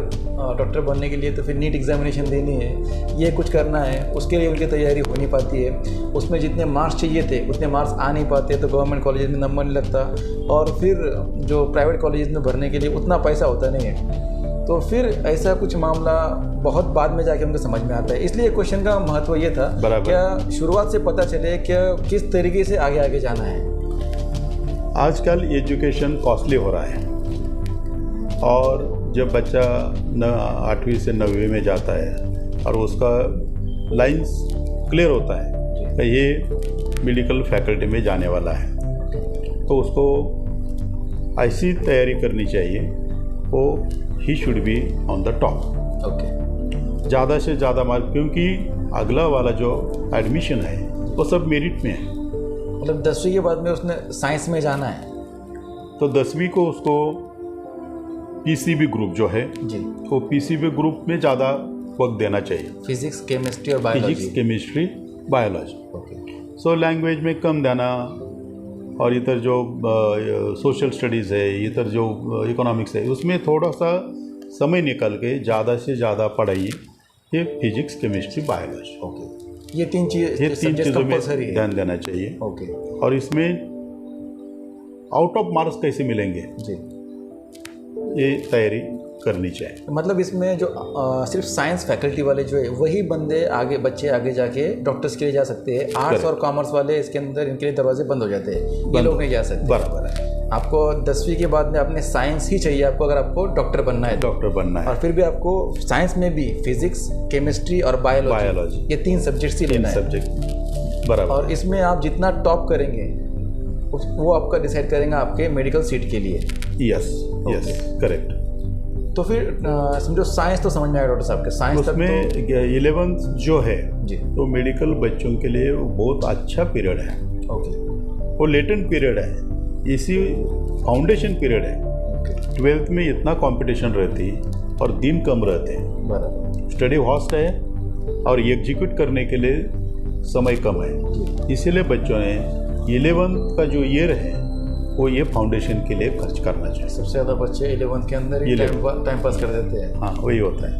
डॉक्टर बनने के लिए तो फिर नीट एग्जामिनेशन देनी है, ये कुछ करना है, उसके लिए उनकी तैयारी हो नहीं पाती है, उसमें जितने मार्क्स चाहिए थे उतने मार्क्स आ नहीं पाते, तो गवर्नमेंट कॉलेज में नंबर नहीं लगता, और फिर जो प्राइवेट कॉलेज में भरने के लिए उतना पैसा होता नहीं है। तो फिर ऐसा कुछ मामला बहुत बाद में जाके उनको समझ में आता है। इसलिए क्वेश्चन का महत्व ये था, क्या शुरुआत से पता चले क्या किस तरीके से आगे आगे जाना है। आजकल एजुकेशन कॉस्टली हो रहा है, और जब बच्चा 8वीं से 9वीं में जाता है और उसका लाइंस क्लियर होता है कि ये मेडिकल फैकल्टी में जाने वाला है, तो उसको ऐसी तैयारी करनी चाहिए वो he should be on the top. Okay. ज़्यादा से ज़्यादा मार्क, क्योंकि अगला वाला जो एडमिशन है वो सब मेरिट में है। मतलब 10वीं के बाद में उसने साइंस में जाना है तो 10वीं को उसको पीसीबी ग्रुप जो है जी, वो पीसीबी ग्रुप में ज़्यादा वक्त देना चाहिए। फिजिक्स, केमिस्ट्री और biology. Physics, chemistry, biology. Okay. So language में कम देना, और इधर जो सोशल स्टडीज़ है, इधर जो इकोनॉमिक्स है, उसमें थोड़ा सा समय निकाल के ज़्यादा से ज़्यादा पढ़ाइए। ये फिजिक्स, केमिस्ट्री, बायोलॉजी। ओके। ये तीन तीन चीज़ों में कंपलसरी है। ध्यान देना चाहिए। ओके और इसमें आउट ऑफ मार्क्स कैसे मिलेंगे, जी। ये तैयारी करनी चाहिए। मतलब इसमें जो सिर्फ साइंस फैकल्टी वाले जो है वही बच्चे आगे जाके डॉक्टर्स के लिए जा सकते हैं। आर्ट्स और कॉमर्स वाले इसके अंदर इनके लिए दरवाजे बंद हो जाते हैं, ये लोग नहीं जा सकते। बराबर है। आपको 10वीं के बाद में आपने साइंस ही चाहिए आपको, अगर आपको डॉक्टर बनना है। डॉक्टर बनना है। और फिर भी आपको साइंस में भी फिजिक्स, केमिस्ट्री और बायोलॉजी, ये 3 सब्जेक्ट्स ही लेना है। सब्जेक्ट बराबर। और इसमें आप जितना टॉप करेंगे वो आपका डिसाइड करेंगे आपके मेडिकल सीट के लिए। Yes yes, correct. तो फिर समझो साइंस तो समझ में आया डॉक्टर साहब के, साइंस उसमें 11th जो है जी, तो मेडिकल बच्चों के लिए वो बहुत अच्छा पीरियड है। ओके। वो लेटेंट पीरियड है, इसी फाउंडेशन पीरियड है। ओके 12th में इतना कंपटीशन रहती और दिन कम रहते हैं, बराबर। स्टडी हॉस्ट है और एग्जीक्यूट करने के लिए समय कम है। इसीलिए बच्चों ने 11th का जो ईयर है वो ये फाउंडेशन के लिए खर्च करना चाहिए। सबसे ज़्यादा बच्चे 11th के अंदर ही टाइम पास कर देते हैं। हाँ, वही होता है,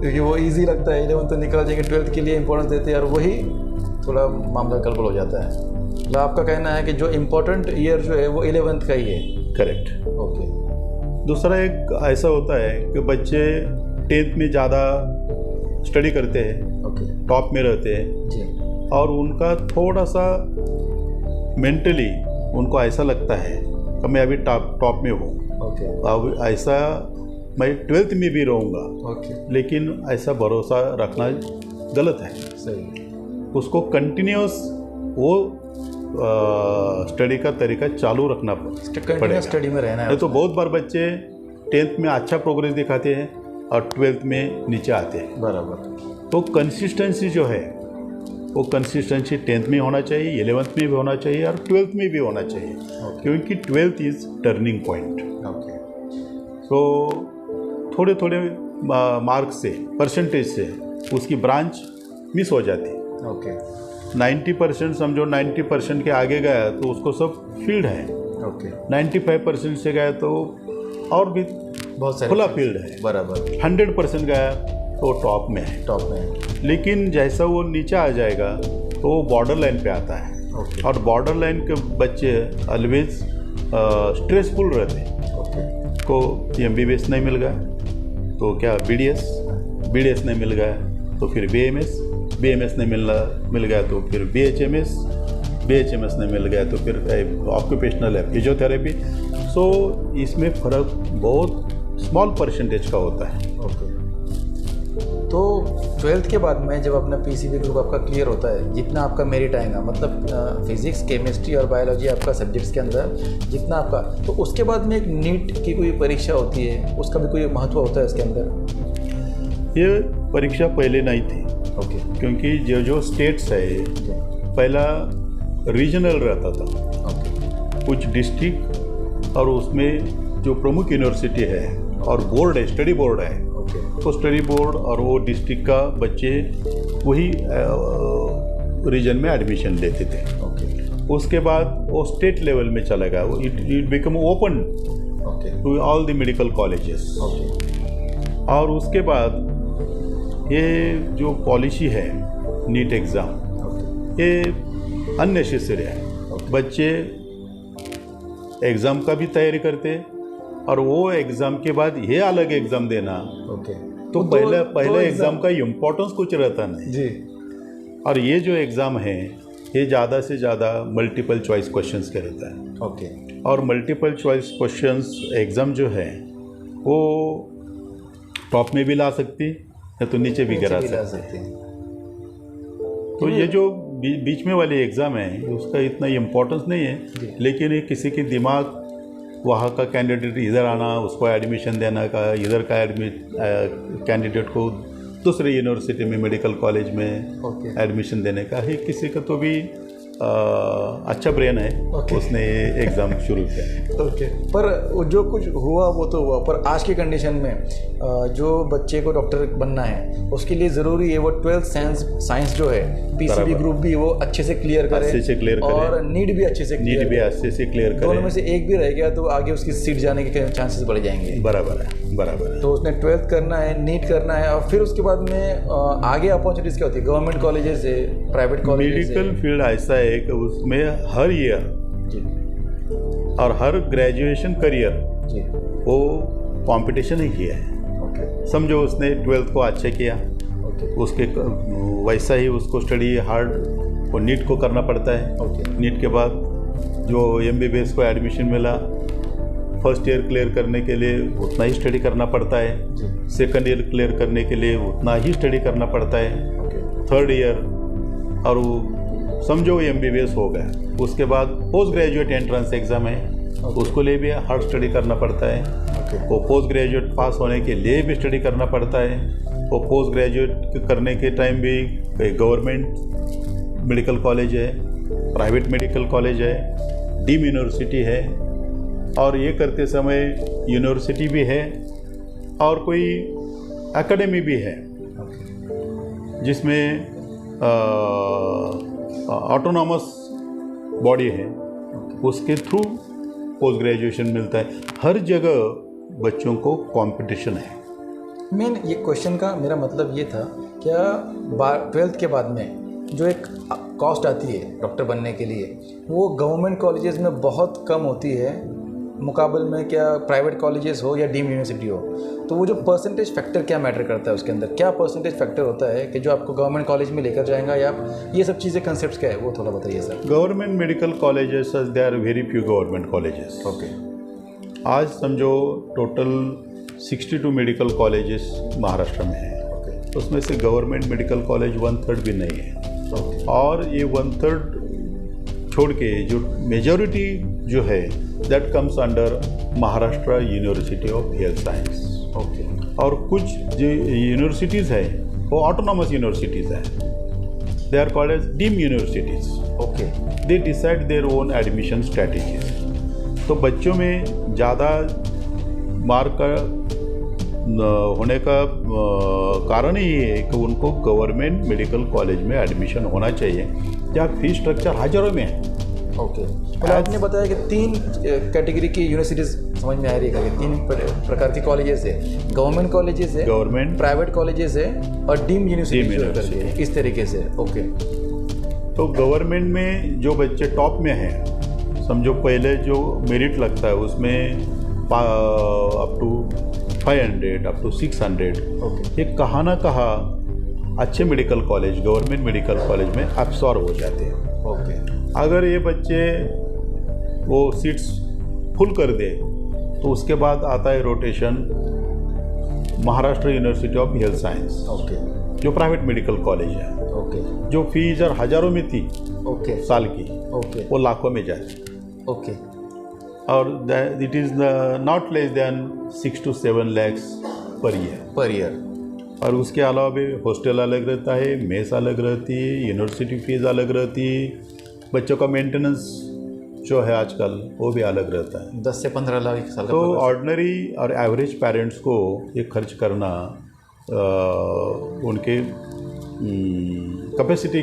क्योंकि वो इजी लगता है, 11th तो निकल जाएंगे, 12th के लिए इंपॉर्टेंस देते हैं और वही थोड़ा मामला गड़बड़ हो जाता है। मतलब आपका कहना है कि जो इम्पोर्टेंट ईयर जो है वो 11th का ही है। करेक्ट। ओके। दूसरा एक ऐसा होता है कि बच्चे 10th में ज़्यादा स्टडी करते हैं, ओके टॉप में रहते हैं, जी, और उनका थोड़ा सा मेंटली उनको ऐसा लगता है कि मैं अभी टॉप में हूँ, ओके अब ऐसा मैं 12th में भी रहूँगा। ओके, लेकिन ऐसा भरोसा रखना गलत है। सही। उसको कंटिन्यूस वो स्टडी का तरीका चालू रखना पड़ेगा। स्टडी में रहना है। नहीं तो बहुत बार बच्चे 10th में अच्छा प्रोग्रेस दिखाते हैं और 12th में नीचे आते हैं। बराबर। तो कंसिस्टेंसी जो है वो कंसिस्टेंसी 10th में होना चाहिए, 11th में भी होना चाहिए और 12th में भी होना चाहिए, क्योंकि 12th is turning point. Okay. तो थोड़े थोड़े मार्क से, परसेंटेज से उसकी ब्रांच मिस हो जाती है। ओके 90% समझो, 90% के आगे गया तो उसको सब फील्ड है। ओके 95% से गया तो और भी बहुत सारे खुला फील्ड है। बराबर। 100% गया तो टॉप में है। टॉप में है। लेकिन जैसा वो नीचे आ जाएगा तो वो बॉर्डर लाइन पे आता है। ओके और बॉर्डर लाइन के बच्चे ऑलवेज स्ट्रेसफुल रहते हैं। ओके को MBBS नहीं मिल गया तो क्या BDS नहीं मिल गया तो फिर BMS नहीं मिल गया तो फिर BHMS नहीं मिल गया तो फिर ऑक्यूपेशनल है, फिजियोथेरेपी। सो इसमें फ़र्क बहुत स्मॉल परसेंटेज का होता है। ओके। तो 12th के बाद में जब अपना PCB ग्रुप आपका क्लियर होता है, जितना आपका मेरिट आएगा, मतलब फिजिक्स, केमिस्ट्री और बायोलॉजी आपका सब्जेक्ट्स के अंदर जितना आपका, तो उसके बाद में एक नीट की कोई परीक्षा होती है, उसका भी कोई महत्व होता है इसके अंदर? ये परीक्षा पहले नहीं थी। ओके क्योंकि जो स्टेट्स है पहला रीजनल रहता था। ओके कुछ डिस्ट्रिक्ट और उसमें जो प्रमुख यूनिवर्सिटी है और बोर्ड है, स्टडी बोर्ड है, ओके तो स्टडी बोर्ड और वो डिस्ट्रिक्ट का बच्चे वही रीजन में एडमिशन लेते थे। ओके उसके बाद वो स्टेट लेवल में चला गया, it become open okay to all the medical colleges. Okay और उसके बाद ये जो पॉलिसी है नीट एग्ज़ाम, ये अननेसेसरी है। बच्चे एग्ज़ाम का भी तैयारी करते और वो एग्ज़ाम के बाद ये अलग एग्ज़ाम देना, ओके तो पहले एग्ज़ाम का इम्पोर्टेंस कुछ रहता नहीं जी। और ये जो एग्ज़ाम है ये ज़्यादा से ज़्यादा मल्टीपल चॉइस क्वेश्चंस के रहता है। ओके और मल्टीपल चॉइस क्वेश्चंस एग्ज़ाम जो है वो टॉप में भी ला सकती है तो नीचे भी गिरा सकती है। तो ये जो बीच में वाली एग्ज़ाम है उसका इतना इम्पोर्टेंस नहीं है, लेकिन ये किसी के दिमाग वहाँ का कैंडिडेट इधर आना, उसको एडमिशन देना का, इधर का कैंडिडेट को दूसरे यूनिवर्सिटी में मेडिकल कॉलेज में एडमिशन देने का है। किसी का तो भी अच्छा ब्रेन है, उसने एग्ज़ाम शुरू किया। पर जो कुछ हुआ वो तो हुआ, पर आज की कंडीशन में जो बच्चे को डॉक्टर बनना है उसके लिए ज़रूरी है वो 12th साइंस जो है पीसीबी ग्रुप भी वो अच्छे से क्लियर करे, और नीट भी अच्छे से क्लियर करे। दोनों में से एक भी रह गया तो आगे उसकी सीट जाने के चांसेस बढ़ जाएंगे। बराबर है। तो उसने 12th करना है, नीट करना है, और फिर उसके बाद में आगे अपॉर्चुनिटीज़ क्या होती है? गवर्नमेंट कॉलेजेस है, प्राइवेट कॉलेज। मेडिकल फील्ड ऐसा है कि उसमें हर ईयर और हर ग्रेजुएशन करियर वो कंपटीशन ही है। समझो उसने 12th को अच्छे किया, उसके वैसा ही उसको स्टडी हार्ड और नीट को करना पड़ता है। नीट के बाद जो MBBS को एडमिशन मिला, फर्स्ट ईयर क्लियर करने के लिए उतना ही स्टडी करना पड़ता है, सेकंड ईयर क्लियर करने के लिए उतना ही स्टडी करना पड़ता है, थर्ड ईयर, और वो समझो MBBS हो गया। उसके बाद पोस्ट ग्रेजुएट एंट्रेंस एग्ज़ाम है, उसको लिए भी हार्ड स्टडी करना पड़ता है। वो पोस्ट ग्रेजुएट पास होने के लिए भी स्टडी करना पड़ता है। वो पोस्ट ग्रेजुएट करने के टाइम भी गवर्नमेंट मेडिकल कॉलेज है, प्राइवेट मेडिकल कॉलेज है, डीम यूनिवर्सिटी है, और ये करते समय यूनिवर्सिटी भी है और कोई एकेडमी भी है जिसमें ऑटोनॉमस बॉडी है, उसके थ्रू पोस्ट ग्रेजुएशन मिलता है। हर जगह बच्चों को कंपटीशन है। मेन ये क्वेश्चन का मेरा मतलब ये था, क्या 12th के बाद में जो एक कॉस्ट आती है डॉक्टर बनने के लिए वो गवर्नमेंट कॉलेजेस में बहुत कम होती है मुकाबले में क्या प्राइवेट कॉलेजेस हो या डीम यूनिवर्सिटी हो? तो वो जो परसेंटेज फैक्टर क्या मैटर करता है उसके अंदर? क्या परसेंटेज फैक्टर होता है कि जो आपको गवर्नमेंट कॉलेज में लेकर जाएगा, या ये सब चीज़ें कंसेप्ट क्या है वो थोड़ा बताइए sir. Government medical colleges they are very few government colleges. आज समझो टोटल 62 मेडिकल कॉलेजेस महाराष्ट्र में है। उसमें से गवर्नमेंट मेडिकल कॉलेज 1/3 भी नहीं है। और ये 1/3 छोड़ के जो मेजॉरिटी जो है that comes under Maharashtra university of health science. और कुछ जो यूनिवर्सिटीज़ है वो ऑटोनॉमस यूनिवर्सिटीज़ है, they are called as deem universities. They decide their own admission strategies. तो बच्चों में ज़्यादा मार्क होने का कारण ही है कि उनको गवर्नमेंट मेडिकल कॉलेज में एडमिशन होना चाहिए, जहाँ फीस स्ट्रक्चर हजारों में है। तो आपने बताया कि 3 कैटेगरी की यूनिवर्सिटीज़ समझ में आ रही है, 3 प्रकार के कॉलेजेस है, गवर्नमेंट कॉलेजेस है, गवर्नमेंट प्राइवेट कॉलेजेस है, और डीम यूनिवर्सिटी इस तरीके से। तो गवर्नमेंट में जो बच्चे टॉप में हैं, समझो पहले जो मेरिट लगता है उसमें अप टू 500 अप टू 600 ये कहाँ ना कहाँ अच्छे medical college, government medical college में एब्सॉर्ब हो जाते हैं। अगर ये बच्चे वो सीट्स फुल कर दे तो उसके बाद आता है rotation Maharashtra university of health science, जो प्राइवेट मेडिकल कॉलेज है, जो फीस और हजारों में थी साल की, वो लाखों में जाती। और it is not less than 6 to 7 lakhs per year. और उसके अलावा भी हॉस्टल अलग रहता है, मेस अलग रहती है, यूनिवर्सिटी फीस अलग रहती है, बच्चों का मेंटेनेंस जो है आजकल वो भी अलग रहता है। 10 से 15 लाख एक साल का। तो ऑर्डिनरी और एवरेज पेरेंट्स को ये खर्च करना उनके कैपेसिटी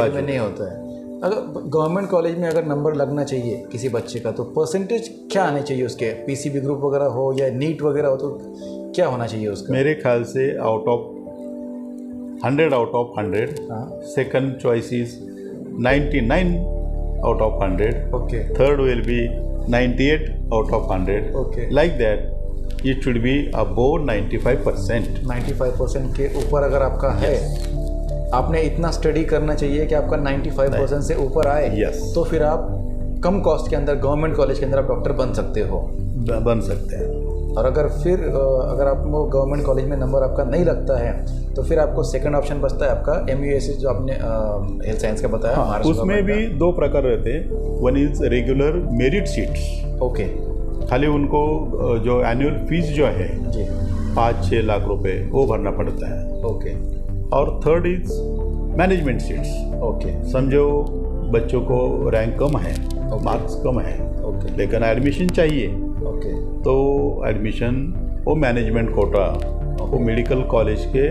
में नहीं होता है। अगर गवर्नमेंट कॉलेज में अगर नंबर लगना चाहिए किसी बच्चे का तो परसेंटेज क्या आने चाहिए उसके? पीसीबी ग्रुप वगैरह हो या नीट वगैरह हो तो क्या होना चाहिए उसका? मेरे ख्याल से out of 100 out of 100, second choice is 99 out of 100, third will be 98 out of 100, like that it should be above 95%। 95% के ऊपर अगर आपका है, आपने इतना स्टडी करना चाहिए कि आपका 95% से ऊपर आए, तो फिर आप कम कॉस्ट के अंदर गवर्नमेंट कॉलेज के अंदर आप डॉक्टर बन सकते हो। बन सकते हैं। और अगर फिर अगर आपको गवर्नमेंट कॉलेज में नंबर आपका नहीं लगता है तो फिर आपको सेकंड ऑप्शन बचता है आपका MUSC जो आपने हेल्थ साइंस का बताया। हाँ, उसमें भी 2 प्रकार रहते हैं। One is regular merit seats. Okay. खाली उनको जो एनुअल फीस जो है जी 5-6 लाख रुपए वो भरना पड़ता है। ओके। और third is management seats. Okay. समझो बच्चों को रैंक कम है, मार्क्स कम है, ओके। लेकिन एडमिशन चाहिए, ओके। तो एडमिशन वो मैनेजमेंट कोटा वो मेडिकल कॉलेज के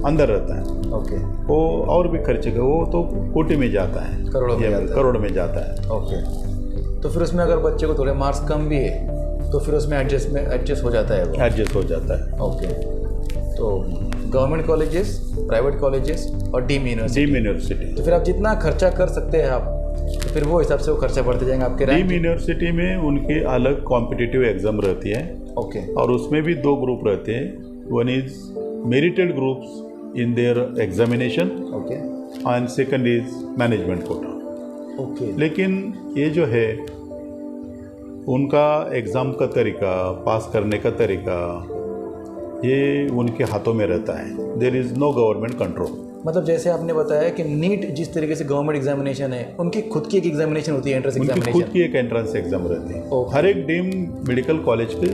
अंदर रहता है। ओके। वो और भी खर्चे का वो तो कोटी में जाता है, करोड़ में जाता है। ओके। तो फिर उसमें अगर बच्चे को थोड़े मार्क्स कम भी है तो फिर उसमें एडजस्ट हो जाता है वो। एडजस्ट हो जाता है। ओके। तो गवर्नमेंट कॉलेजेस, प्राइवेट कॉलेजेस और डीम यूनिवर्सिटी, तो फिर आप जितना खर्चा कर सकते हैं आप, तो फिर वो हिसाब से वो खर्चा बढ़ते जाएंगे आपके। डीम यूनिवर्सिटी में उनकी अलग कॉम्पिटिटिव एग्जाम रहती है। ओके। और उसमें भी 2 ग्रुप रहते हैं। One is married groups in their examination. Okay. And second is management quota. Okay. लेकिन ये जो है उनका एग्ज़ाम का तरीका, पास करने का तरीका, ये उनके हाथों में रहता है। There is no government control. मतलब जैसे आपने बताया कि नीट जिस तरीके से गवर्नमेंट एग्जामिनेशन है, उनकी खुद की एक एग्जामिनेशन होती है, एंट्रेंस उनकी एग्जामिनेशन। खुद की एक एंट्रेंस एग्जाम रहती है। ओके। हर एक डीम मेडिकल कॉलेज के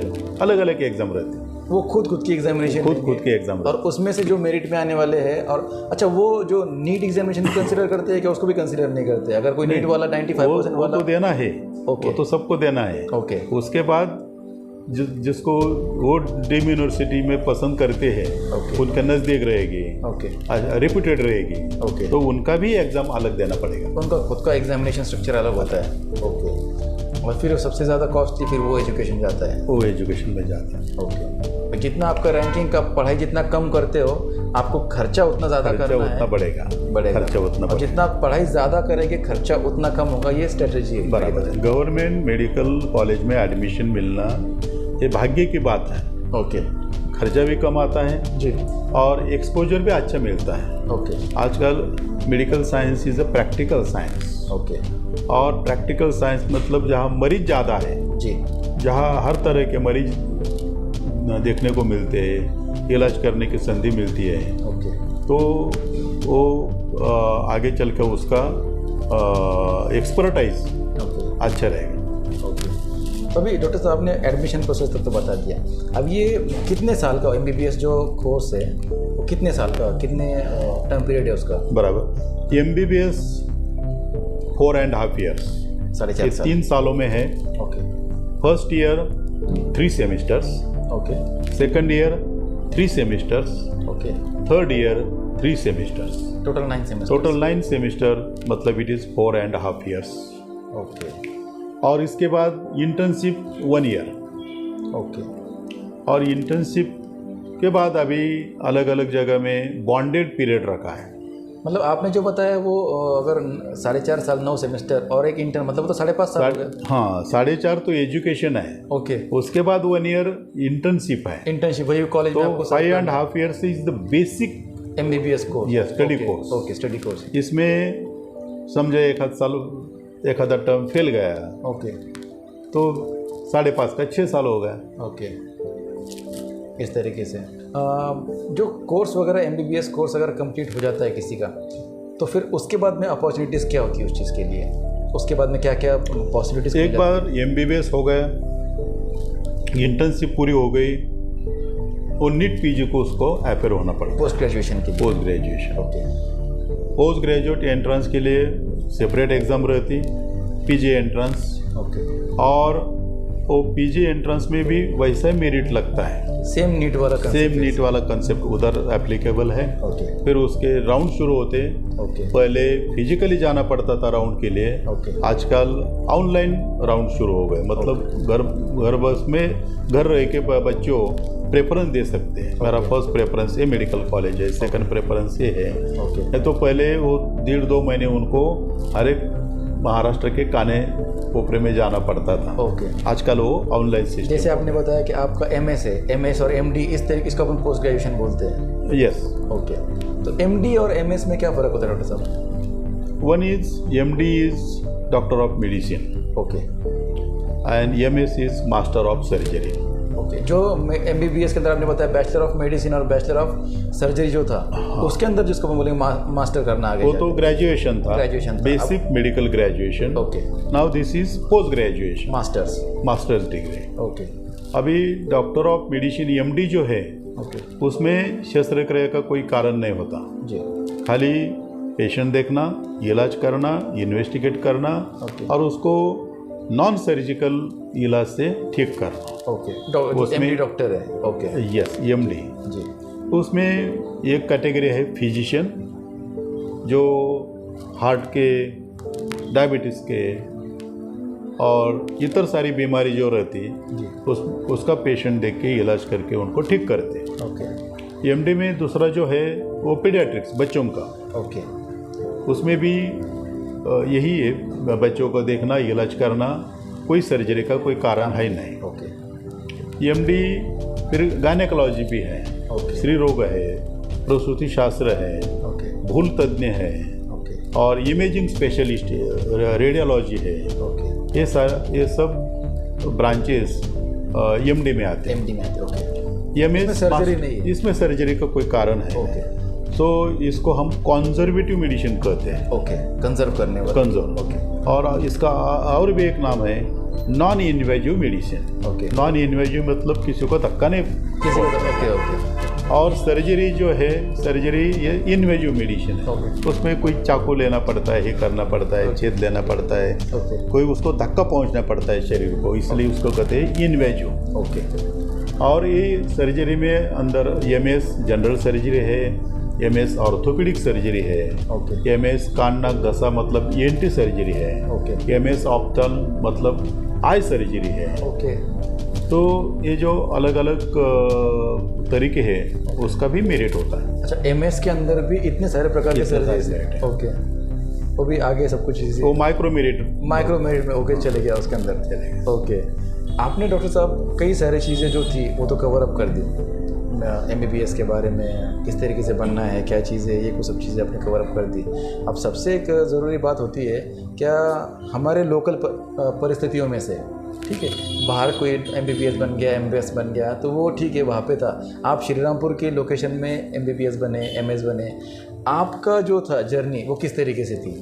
अलग अलग एग्जाम रहती है। वो खुद की एग्जामिनेशन, खुद की एग्जाम, और उसमें से जो मेरिट में आने वाले हैं। और अच्छा, वो जो नीट एग्जामिनेशन कंसीडर करते हैं कि उसको भी कंसीडर नहीं करते? अगर कोई नीट वाला 95% वाला, वो तो देना है। ओके। वो तो सबको देना है। ओके। उसके बाद जिसको वो डीम यूनिवर्सिटी में पसंद करते हैं, उनके नज़दीक रहेगी, ओके, रेपुटेड रहेगी, ओके, तो उनका भी एग्ज़ाम अलग देना पड़ेगा। उनका खुद का एग्जामिनेशन स्ट्रक्चर अलग होता है। ओके। और फिर सबसे ज़्यादा कॉस्टली फिर वो एजुकेशन जाता है। वो एजुकेशन में जाता है। ओके। जितना आपका रैंकिंग का पढ़ाई जितना कम करते हो, आपको खर्चा उतना ज़्यादा करना है, बढ़ेगा खर्चा उतना, और जितना पढ़ाई ज़्यादा करेंगे खर्चा उतना कम होगा। ये स्ट्रेटजी है। बराबर है। गवर्नमेंट मेडिकल कॉलेज में एडमिशन मिलना ये भाग्य की बात है। ओके। खर्चा भी कम आता है जी, और एक्सपोजर भी अच्छा मिलता है। ओके। आजकल medical science is a practical science. Okay. और प्रैक्टिकल साइंस मतलब जहाँ मरीज ज़्यादा है, जी, जहाँ हर तरह के मरीज देखने को मिलते हैं, इलाज करने की संधि मिलती है। ओके। तो वो आगे चल कर उसका एक्सपर्टाइज अच्छा रहेगा। अभी डॉक्टर साहब ने एडमिशन प्रोसेस तक तो बता दिया। अब ये कितने साल का MBBS जो कोर्स है वो कितने साल का, कितने टाइम पीरियड है उसका? बराबर। MBBS 4.5 years, 4.5 साल, 3 सालों में है। Okay. First year 3 semesters, okay. Second year 3 semesters, okay. Third year 3 semesters, total 9 semester, मतलब इट इज़ 4.5 years, ओके। और इसके बाद इंटर्नशिप 1 year, ओके। और इंटर्नशिप के बाद अभी अलग अलग जगह में बॉन्डेड पीरियड रखा है। मतलब आपने जो बताया वो अगर 4.5 साल 9 सेमेस्टर और एक इंटर्न, मतलब तो 5.5 साल। हाँ, 4.5 तो एजुकेशन है, ओके। उसके बाद 1 year इंटर्नशिप है। इंटर्नशिप वही कॉलेज में आपको 5.5 years is the basic MBBS course, yes, study course. Okay, study course. इसमें समझे एक आधा टर्म फेल गया, ओके, तो 5.5 का 6 साल हो गया, ओके। इस तरीके से जो कोर्स वगैरह MBBS कोर्स अगर कंप्लीट हो जाता है किसी का, तो फिर उसके बाद में अपॉर्चुनिटीज़ क्या होती है उस चीज़ के लिए? उसके बाद में क्या क्या पॉसिबिलिटीज़? एक बार MBBS हो गया, इंटर्नशिप पूरी हो गई, वो नीट PG को उसको अपेयर होना पड़ता है पोस्ट ग्रेजुएशन के लिए। Post graduation, okay. Post graduate entrance के लिए सेपरेट एग्ज़ाम रहती, PG एंट्रेंस, ओके। और वो PG एंट्रेंस में भी वैसा ही मेरिट लगता है, सेम नीट वाला कंसेप्ट उधर एप्लीकेबल है, ओके। फिर उसके राउंड शुरू होते, ओके। पहले फिजिकली जाना पड़ता था राउंड के लिए, ओके। आजकल ऑनलाइन राउंड शुरू हो गए, मतलब घर बस में घर रह के बच्चों प्रेफरेंस दे सकते हैं। मेरा फर्स्ट प्रेफरेंस ये मेडिकल कॉलेज है, सेकंड प्रेफरेंस ये है, ओके। तो पहले वो 1.5-2 महीने उनको हर एक महाराष्ट्र के काने कोपरे में जाना पड़ता था, ओके। आजकल वो ऑनलाइन सिस्टम। जैसे आपने बताया कि आपका MS है, MS और MD इस तरीके इसको अपन पोस्ट ग्रेजुएशन बोलते हैं। Yes, okay. तो MD और MS में क्या फ़र्क होता है डॉक्टर साहब? One is MD is doctor of medicine, okay, and MS is master of surgery, okay, जो MBBS के अंदर आपने बताया बैचलर ऑफ मेडिसिन और बैचलर ऑफ सर्जरी जो था, उसके अंदर जिसको हम बोलेंगे मास्टर करना आगे, वो तो ग्रेजुएशन था, ग्रेजुएशन था, basic medical graduation. Okay, now this is post graduation, masters degree. Okay, अभी डॉक्टर ऑफ मेडिसिन MD जो है, ओके, उसमें शस्त्रक्रिया का कोई कारण नहीं होता जी, खाली पेशेंट देखना, इलाज करना, इन्वेस्टिगेट करना और उसको नॉन सर्जिकल इलाज से ठीक करना। ओके, उसमें MD डॉक्टर है। ओके, यस, MD जी, उसमें एक कैटेगरी है फिजिशियन, जो हार्ट के, डायबिटीज़ के और इतर सारी बीमारी जो रहती जी, उसका पेशेंट देख के इलाज करके उनको ठीक करते हैं। ओके, MD में दूसरा जो है वो पीडियाट्रिक्स, बच्चों का। ओके, उसमें उसमें भी यही है, बच्चों को देखना, इलाज करना, कोई सर्जरी का कोई कारण है नहीं। ओके, MD फिर गायनेकोलॉजी भी है, ओके, स्त्री रोग है, प्रसूति शास्त्र है, ओके, भूल तज्ञ है ओके, और इमेजिंग स्पेशलिस्ट है, रेडियोलॉजी है। ओके, ये सब ब्रांचेस MD में आते हैं। MD में आते हैं। ओके, इसमें सर्जरी नहीं है। इसमें सर्जरी का कोई कारण है। ओके, तो इसको हम कॉन्जर्वेटिव मेडिसिन कहते हैं। ओके, कंजर्व करने वाला। कंजर्व। ओके, और इसका और भी एक नाम है non invasive medicine. Okay, non invasive मतलब किसी को धक्का नहीं। किसी को। ओके, ओके, और सर्जरी जो है, सर्जरी ये इन्वेजिव मेडिसिन है। ओके, उसमें कोई चाकू लेना पड़ता है, ये करना पड़ता है, छेद लेना पड़ता है, ओके, कोई उसको धक्का पहुंचना पड़ता है शरीर को, इसलिए उसको कहते हैं इन्वेजिव। ओके, और ये सर्जरी में अंदर MS जनरल सर्जरी है, MS ऑर्थोपेडिक सर्जरी है, ओके, MS कान नाक घसा मतलब ENT सर्जरी है, ओके, MS ऑप्थल मतलब आई सर्जरी है। ओके, तो ये जो अलग अलग तरीके हैं उसका भी मेरिट होता है। अच्छा, MS के अंदर भी इतने सारे प्रकार के इतने सारे सर्जरी merit है। है। ओके, वो भी आगे सब कुछ इसी वो माइक्रो मेरिट में ओके चले गया उसके अंदर। चले गए। ओके, आपने डॉक्टर साहब कई सारी चीज़ें जो थी वो तो कवर अप कर दी, MBBS के बारे में किस तरीके से बनना है, क्या चीज़ है, ये कुछ सब चीज़ें आपने कवर अप कर दी। अब सबसे एक ज़रूरी बात होती है, क्या हमारे लोकल परिस्थितियों में से, ठीक है, बाहर कोई MBBS बन गया, MBS बन गया तो वो ठीक है, वहाँ पे था। आप श्रीरामपुर के लोकेशन में MBBS बने, MS बने, आपका जो था जर्नी वो किस तरीके से थी?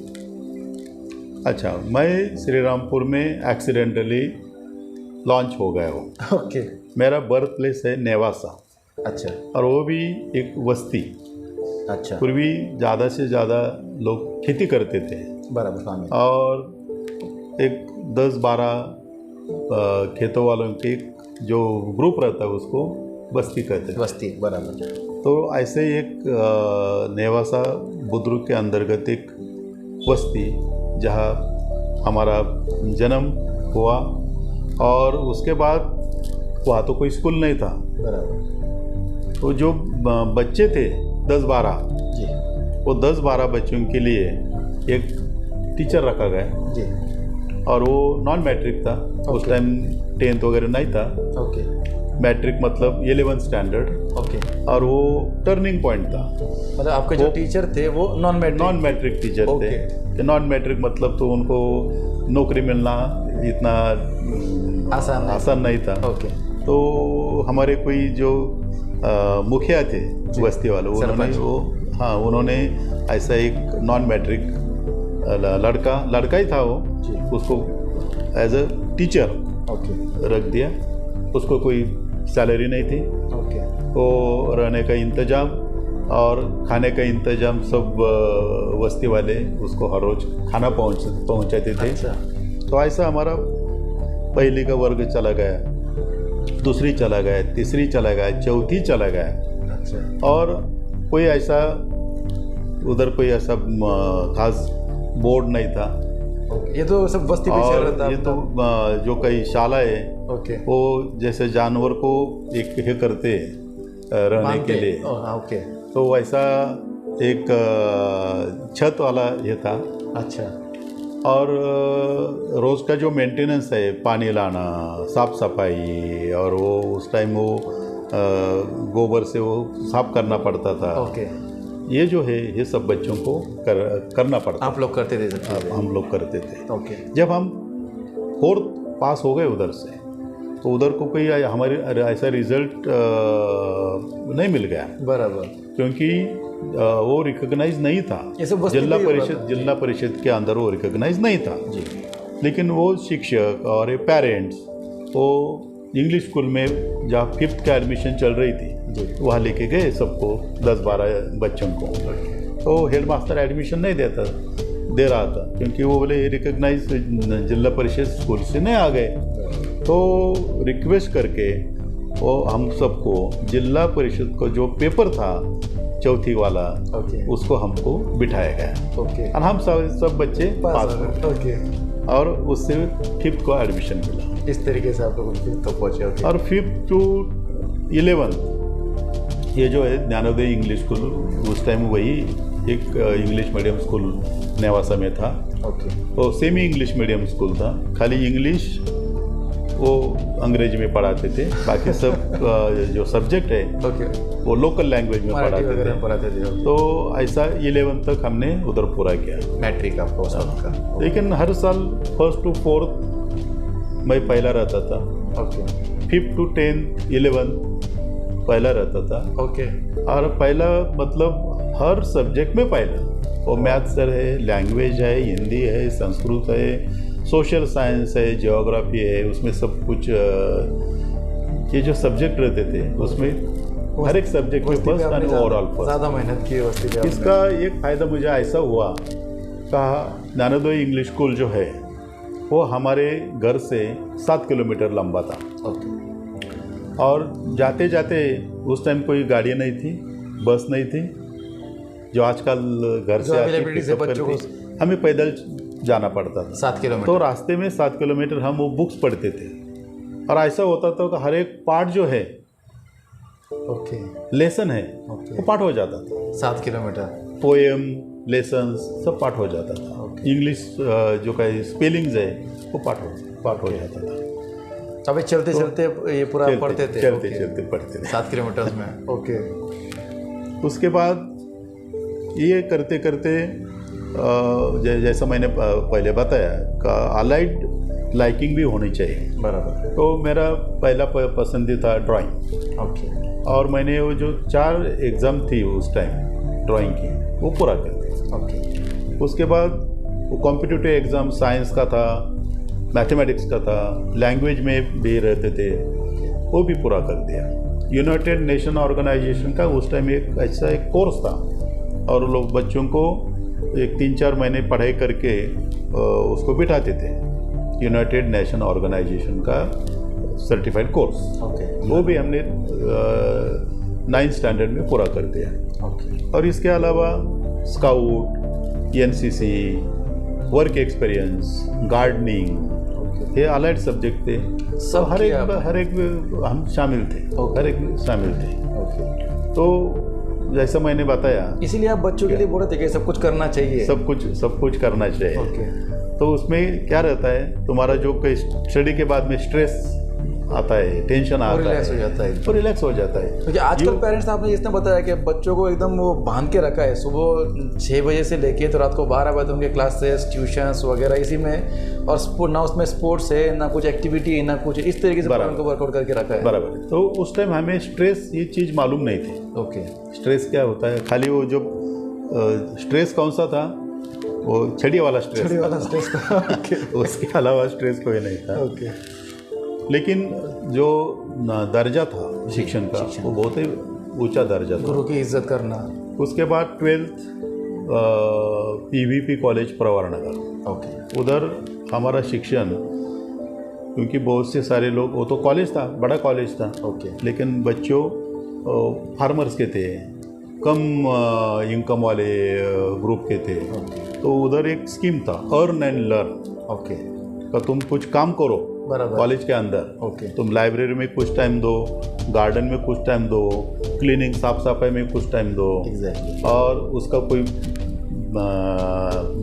अच्छा, मैं श्रीरामपुर में एक्सीडेंटली लॉन्च हो गया हूँ। ओके, मेरा बर्थ प्लेस है नेवासा, अच्छा, और वो भी एक बस्ती। अच्छा, पूर्वी ज़्यादा से ज़्यादा लोग खेती करते थे बराबर फार्मिंग। और एक 10-12 खेतों वालों के जो ग्रुप रहता है उसको बस्ती कहते थे। बस्ती, बराबर। तो ऐसे एक नेवासा बुद्रुक के अंतर्गत एक बस्ती जहाँ हमारा जन्म हुआ, और उसके बाद वहाँ तो कोई स्कूल नहीं था। बराबर तो जो बच्चे थे 10-12, जी, वो 10-12 बच्चों के लिए एक टीचर रखा गया, जी, और वो नॉन मैट्रिक था। उस टाइम 10th वगैरह नहीं था। ओके, मैट्रिक मतलब 11th स्टैंडर्ड, ओके, और वो टर्निंग पॉइंट था। मतलब आपके जो टीचर थे वो नॉन मैट्रिक टीचर थे। ओके। नॉन मैट्रिक मतलब तो उनको नौकरी मिलना इतना आसान नहीं था। ओके, तो हमारे कोई जो मुखिया थे बस्ती वाले, उन्होंने ऐसा एक नॉन मैट्रिक लड़का ही था वो, उसको एज अ टीचर ओके, रख दिया। उसको कोई सैलरी नहीं थी। ओके, तो रहने का इंतज़ाम और खाने का इंतज़ाम सब बस्ती वाले उसको हर रोज़ खाना पहुंचाते थे। अच्छा, तो ऐसा हमारा पहली का वर्ग चला गया, दूसरी चला गया, तीसरी चला गया, चौथी चला गया। अच्छा, और कोई ऐसा उधर कोई ऐसा खास बोर्ड नहीं था। ओके, ये तो सब बस्ती पे चल रहा था। ये तो जो कई शाला है, ओके, वो जैसे जानवर को एक ये करते रहने के लिए। ओके, तो वैसा एक छत वाला ये था। अच्छा, और रोज़ का जो मेंटेनेंस है, पानी लाना, साफ सफाई, और वो उस टाइम वो गोबर से वो साफ करना पड़ता था। ओके, ये जो है ये सब बच्चों को करना पड़ता। आप लोग करते थे? हम लोग करते थे। ओके, जब हम 4th पास हो गए उधर से, तो उधर को कोई हमारे ऐसा रिजल्ट नहीं मिल गया, बराबर, क्योंकि वो रिकॉग्नाइज नहीं था। जिला परिषद के अंदर वो रिकॉग्नाइज नहीं था जी। लेकिन वो शिक्षक और पेरेंट्स वो इंग्लिश स्कूल में जहाँ 5th का एडमिशन चल रही थी वहाँ लेके गए सबको, 10-12 बच्चों को। तो हेड मास्टर एडमिशन नहीं दे रहा था, क्योंकि वो बोले रिकॉग्नाइज जिला परिषद स्कूल से नहीं आ गए। तो रिक्वेस्ट करके वो हम सबको जिला परिषद को जो पेपर था चौथी वाला, उसको हमको बिठाया गया और हम सब बच्चे पास हुए और उससे 5th को एडमिशन मिला। इस तरीके से आप लोग 5th तक पहुँचे। और 5th to 11th ये जो है ज्ञानोदय इंग्लिश स्कूल, उस टाइम वही एक इंग्लिश मीडियम स्कूल नेवासा में था। तो सेमी इंग्लिश मीडियम स्कूल था, खाली इंग्लिश वो अंग्रेजी में पढ़ाते थे, बाकी सब जो सब्जेक्ट है वो लोकल लैंग्वेज में पढ़ाते थे। तो ऐसा 11th तक हमने उधर पूरा किया, मैट्रिक का कोर्स का। लेकिन हर साल 1st to 4th मैं पहला रहता था, 5th to 10th 11th पहला रहता था। और पहला मतलब हर सब्जेक्ट में पहला, वो मैथ्स है, लैंग्वेज है, हिंदी है, संस्कृत है, सोशल साइंस है, ज्योग्राफी है, उसमें सब कुछ ये जो सब्जेक्ट रहते थे उसमें हर एक सब्जेक्ट में फर्स्ट और ओवरऑल फर्स्ट। ज़्यादा मेहनत की। इसका एक फ़ायदा मुझे ऐसा हुआ, कहा ज्ञानोदय इंग्लिश स्कूल जो है वो हमारे घर से 7 किलोमीटर लंबा था। और जाते जाते उस टाइम कोई गाड़ी नहीं थी, बस नहीं थी, जो आजकल घर से हमें पैदल जाना पड़ता था 7 किलोमीटर। तो रास्ते में 7 किलोमीटर हम वो बुक्स पढ़ते थे। और ऐसा होता था कि हर एक पार्ट जो है लेसन है वो पार्ट हो जाता था। 7 किलोमीटर पोएम, लेसन्स सब पार्ट हो जाता था। इंग्लिश जो का स्पेलिंग्स है वो पार्ट हो जाता था। अभी चलते चलते ये पूरा पढ़ते थे, चलते पढ़ते थे 7 किलोमीटर में। उसके बाद ये करते करते जैसा मैंने पहले बताया का अलाइड लाइकिंग भी होनी चाहिए, बराबर। तो मेरा पहला पसंदीदा ड्राइंग। और मैंने वो जो 4 एग्ज़ाम थी उस टाइम ड्राइंग की वो पूरा कर दिया। उसके बाद वो कॉम्पिटिटिव एग्ज़ाम साइंस का था, मैथमेटिक्स का था, लैंग्वेज में भी रहते थे, वो भी पूरा कर दिया। यूनाइटेड नेशन ऑर्गेनाइजेशन का उस टाइम एक ऐसा एक कोर्स था और लोग बच्चों को एक 3-4 महीने पढ़ाई करके उसको बिठाते थे, यूनाइटेड नेशन ऑर्गेनाइजेशन का सर्टिफाइड कोर्स। वो भी हमने 9th स्टैंडर्ड में पूरा कर दिया। और इसके अलावा scout, NCC, work experience, gardening, ये अलाइड सब्जेक्ट थे। सब हर एक हम शामिल थे, हर एक शामिल थे। तो जैसा मैंने बताया, इसीलिए आप बच्चों के लिए बोल रहे थे कि सब कुछ करना चाहिए, सब कुछ करना चाहिए। तो उसमें क्या रहता है, तुम्हारा जो कोई स्टडी के बाद में स्ट्रेस आता है, टेंशन आता है, तो रिलैक्स हो जाता है। क्योंकि आजकल पेरेंट्स, आपने जिसने बताया कि बच्चों को एकदम वो बांध के रखा है, सुबह 6 बजे से लेके तो रात को 12 बजे उनके क्लासेस, ट्यूशंस वगैरह इसी में, और ना उसमें स्पोर्ट्स है, ना कुछ एक्टिविटी है, ना कुछ, इस तरीके से उनको वर्कआउट करके रखा है। बराबर। तो उस टाइम हमें स्ट्रेस ये चीज़ मालूम नहीं थी। स्ट्रेस क्या होता है, खाली वो जो स्ट्रेस कौन सा था, वो छड़ी वाला स्ट्रेस था। उसके अलावा स्ट्रेस कोई नहीं था। लेकिन जो दर्जा था शिक्षण का, वो बहुत ही ऊंचा दर्जा था, गुरु की इज्जत करना। उसके बाद 12th PVP कॉलेज प्रवरनगर, उधर हमारा शिक्षण, क्योंकि बहुत से सारे लोग, वो तो कॉलेज था, बड़ा कॉलेज था, लेकिन बच्चों फार्मर्स के थे, कम इनकम वाले ग्रुप के थे। तो उधर एक स्कीम था, अर्न एंड लर्न, तो तुम कुछ काम करो कॉलेज के अंदर, तुम लाइब्रेरी में कुछ टाइम दो, गार्डन में कुछ टाइम दो, क्लीनिंग साफ सफाई में कुछ टाइम दो, और उसका कोई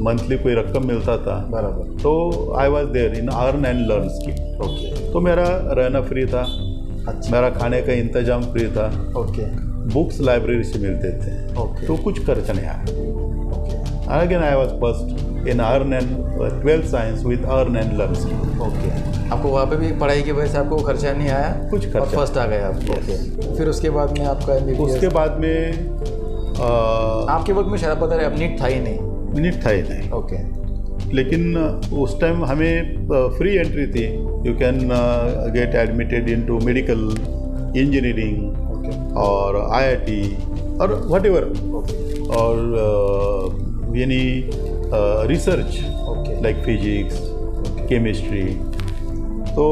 मंथली कोई रकम मिलता था। बराबर। तो I was there in earn and learn scheme. तो मेरा रहना फ्री था, मेरा खाने का इंतजाम फ्री था, बुक्स लाइब्रेरी से मिलते थे, तो कुछ खर्च नहीं आया। Again I was first in earn and 12th science with earn and learn stream. Okay, आपको वहाँ पे भी पढ़ाई की वजह से आपको खर्चा नहीं आया, कुछ और खर्चा फर्स्ट आ गए आप। Yes. ओके, फिर उसके बाद में आपका MBBS, उसके बाद में आपके वक्त में शायद पता है अब नीट था ही नहीं। नीट था ही नहीं, ओके, लेकिन उस टाइम हमें फ्री एंट्री थी। You can get admitted into medical, engineering और IIT और व्हाटएवर, और यानी रिसर्च लाइक फिजिक्स, केमिस्ट्री। तो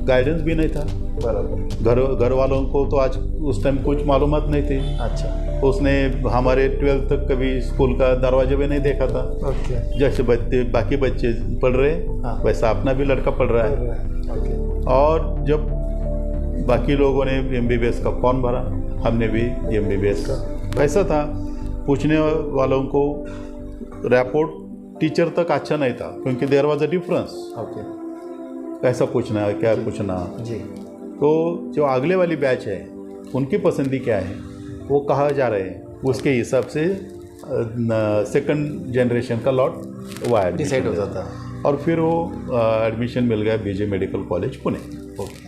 गाइडेंस भी नहीं था बराबर। घर वालों को, तो आज उस टाइम कुछ मालूमात नहीं थी। अच्छा, उसने हमारे 12th तक कभी स्कूल का दरवाजा भी नहीं देखा था। ओके, जैसे बाकी बच्चे पढ़ रहे हाँ। वैसा अपना भी लड़का पढ़ रहा है। ओके, और जब बाकी लोगों ने MBBS का फॉर्म भरा, हमने भी MBBS का। वैसा था, पूछने वालों को रैपोर्ट टीचर तक अच्छा नहीं था, क्योंकि there was a difference. Okay, कैसा पूछना है, क्या पूछना। जी, तो जो अगले वाली बैच है उनकी पसंदी क्या है वो कहा जा रहे हैं, उसके हिसाब से सेकंड जनरेशन का लॉट वो डिसाइड होता था। और फिर वो एडमिशन मिल गया BJ medical college Pune. Okay,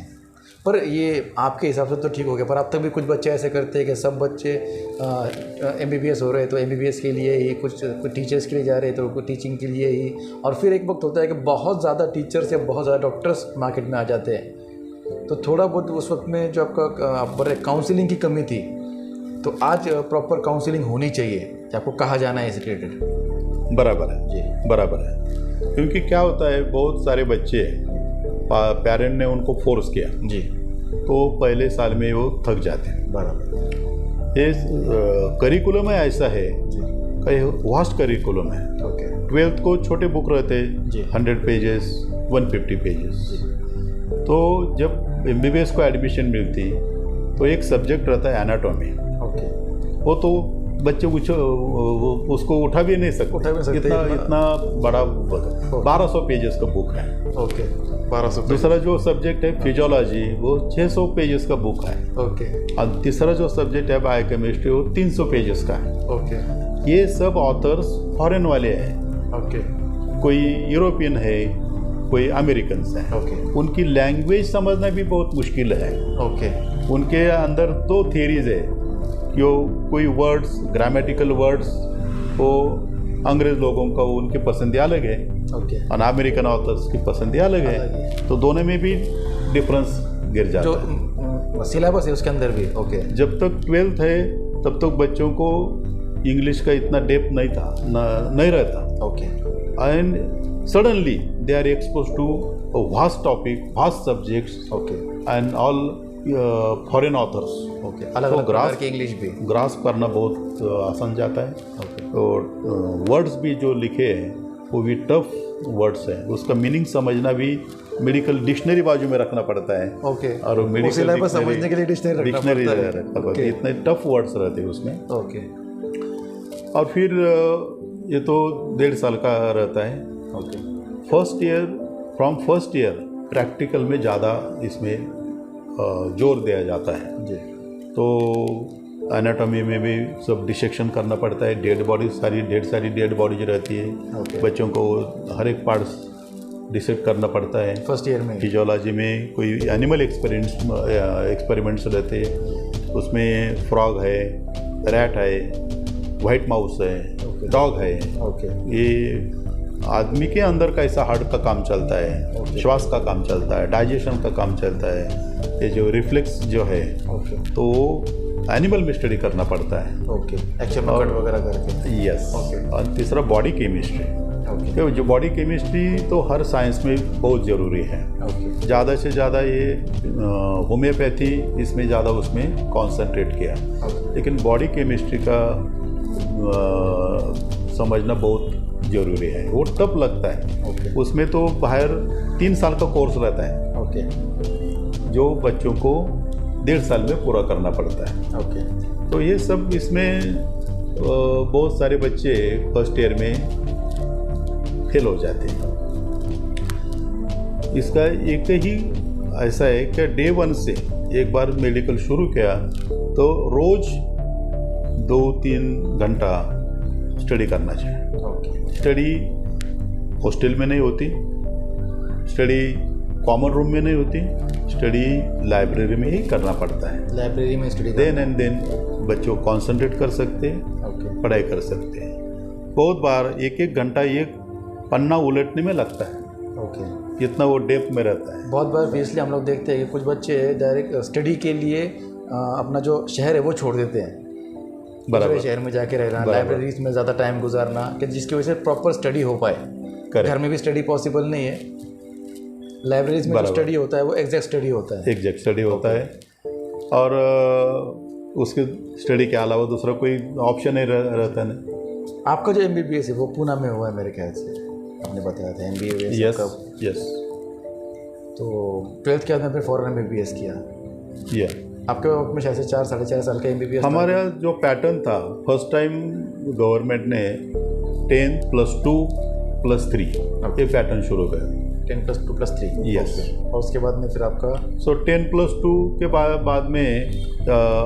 पर ये आपके हिसाब से तो ठीक हो गया, पर अब तक भी कुछ बच्चे ऐसे करते हैं कि सब बच्चे MBBS हो रहे हैं तो MBBS के लिए ही, कुछ टीचर्स के लिए जा रहे हैं तो कुछ टीचिंग के लिए ही, और फिर एक वक्त होता है कि बहुत ज़्यादा टीचर्स या बहुत ज़्यादा डॉक्टर्स मार्केट में आ जाते हैं। तो थोड़ा बहुत उस वक्त में जो आपका आप बोल रहे काउंसलिंग की कमी थी, तो आज प्रॉपर काउंसलिंग होनी चाहिए, आपको कहा जाना है इस रिलेटेड। बराबर है जी, बराबर है, क्योंकि क्या होता है, बहुत सारे बच्चे पेरेंट ने उनको फोर्स किया जी, तो पहले साल में वो थक जाते हैं। बराबर। ये करिकुलम है ऐसा है, कई वास्ट करिकुलम है। ओके, 12th को छोटे बुक रहते जी। 100 पेजेस, 150 पेजेस। तो जब MBBS को एडमिशन मिलती तो एक सब्जेक्ट रहता है एनाटॉमी। ओके, वो तो बच्चे उसको उठा भी नहीं सकते, इतना बड़ा 1200 पेजेस का बुक है। ओके, 1200। दूसरा जो सब्जेक्ट है फिजियोलॉजी, वो 600 पेजेस का बुक है। ओके, और तीसरा जो सब्जेक्ट है बायोकेमिस्ट्री, वो 300 पेजेस का है। ओके, ये सब ऑथर्स फॉरेन वाले हैं, ओके, कोई यूरोपियन है, कोई अमेरिकन है। ओके, उनकी लैंग्वेज समझना भी बहुत मुश्किल है। ओके, उनके अंदर 2 थियरीज है, जो कोई वर्ड्स, ग्रामेटिकल वर्ड्स, वो अंग्रेज लोगों का उनकी पसंद अलग है, ओके, और अमेरिकन ऑथर्स की पसंद अलग है। तो दोनों में भी डिफरेंस गिर जाता है। जो सिलेबस है उसके अंदर भी। ओके, जब तक 12th है तब तक बच्चों को इंग्लिश का इतना डेप्थ नहीं था, नहीं रहता। Okay, and suddenly they are exposed to a vast topic, vast subjects, okay, and all foreign authors. Okay, अलग अलग प्रकार की इंग्लिश भी। ग्रास्प करना बहुत आसान जाता है। ओके, और वर्ड्स भी जो लिखे हैं वो भी टफ वर्ड्स हैं, उसका मीनिंग समझना भी मेडिकल डिक्शनरी बाजू में रखना पड़ता है। ओके, और मेडिकल सिलेबस समझने के लिए डिक्शनरी रखना डिक्शनरी इतने टफ वर्ड्स रहते हैं उसमें। ओके, और फिर ये तो 1.5 साल का रहता है। Okay, from first year practical में ज़्यादा इसमें जोर दिया जाता है। जी, तो एनाटॉमी में भी सब डिसेक्शन करना पड़ता है, डेड बॉडी सारी डेड बॉडीज रहती है। ओके, बच्चों को हर एक पार्ट्स डिसेक्ट करना पड़ता है। फर्स्ट ईयर में। फिजियोलॉजी में कोई एनिमल एक्सपेरिमेंट्स रहते हैं, उसमें फ्रॉग है, रैट है, वाइट माउस है, डॉग है। ओके, ये आदमी के अंदर कैसा हार्ट का काम चलता है, श्वास का काम चलता है, डाइजेशन का काम चलता है, ये जो रिफ्लेक्स जो है, ओके, तो एनिमल में स्टडी करना पड़ता है। ओके, एक्शन कट वगैरह करके। यस। ओके, और तीसरा बॉडी केमिस्ट्री। ओके, तो जो बॉडी केमिस्ट्री तो हर साइंस में बहुत ज़रूरी है। ओके, ज़्यादा से ज़्यादा ये होम्योपैथी इसमें ज़्यादा उसमें कॉन्सेंट्रेट किया, लेकिन बॉडी केमिस्ट्री का समझना बहुत ज़रूरी है। वो टफ लगता है। ओके, उसमें तो बाहर 3 साल का कोर्स रहता है, ओके, जो बच्चों को 1.5 साल में पूरा करना पड़ता है। ओके, तो ये सब इसमें बहुत सारे बच्चे फर्स्ट ईयर में फेल हो जाते हैं। इसका एक ही ऐसा है कि डे 1 से एक बार मेडिकल शुरू किया तो रोज़ 2-3 घंटा स्टडी करना चाहिए। ओके। स्टडी हॉस्टल में नहीं होती, स्टडी कॉमन रूम में नहीं होती, स्टडी लाइब्रेरी में ही करना पड़ता है। लाइब्रेरी में स्टडी देन एंड देन बच्चों कॉन्सेंट्रेट कर सकते हैं, ओके। पढ़ाई कर सकते हैं। बहुत बार एक एक घंटा एक पन्ना उलटने में लगता है, ओके। इतना वो डेप्थ में रहता है। बहुत बार इसलिए हम लोग देखते हैं कि कुछ बच्चे डायरेक्ट स्टडी के लिए अपना जो शहर है वो छोड़ देते हैं, दूसरे शहर में जाके रहना, लाइब्रेरीज में ज़्यादा टाइम गुजारना, कि जिसकी वजह से प्रॉपर स्टडी हो पाए। घर में भी स्टडी पॉसिबल नहीं है, लाइब्रेरीज में जो स्टडी होता है वो एग्जैक्ट स्टडी होता है। एग्जैक्ट स्टडी होता है, और उसके स्टडी के अलावा दूसरा कोई ऑप्शन नहीं रहता है। आपका जो MBBS है वो पूना में हुआ है मेरे ख्याल से, आपने बताया था MBBS। यस। तो 12th के बाद में फिर फॉरेन MBBS किया। आपके वक्त में शायद से 4 साढ़े 4 साल का MBBS हमारे यहाँ जो पैटर्न था, फर्स्ट टाइम गवर्नमेंट ने 10 + 2 + 3 ये पैटर्न शुरू किया। 10 + 2 + 3। यस। और उसके बाद में फिर आपका 10 + 2 के बाद में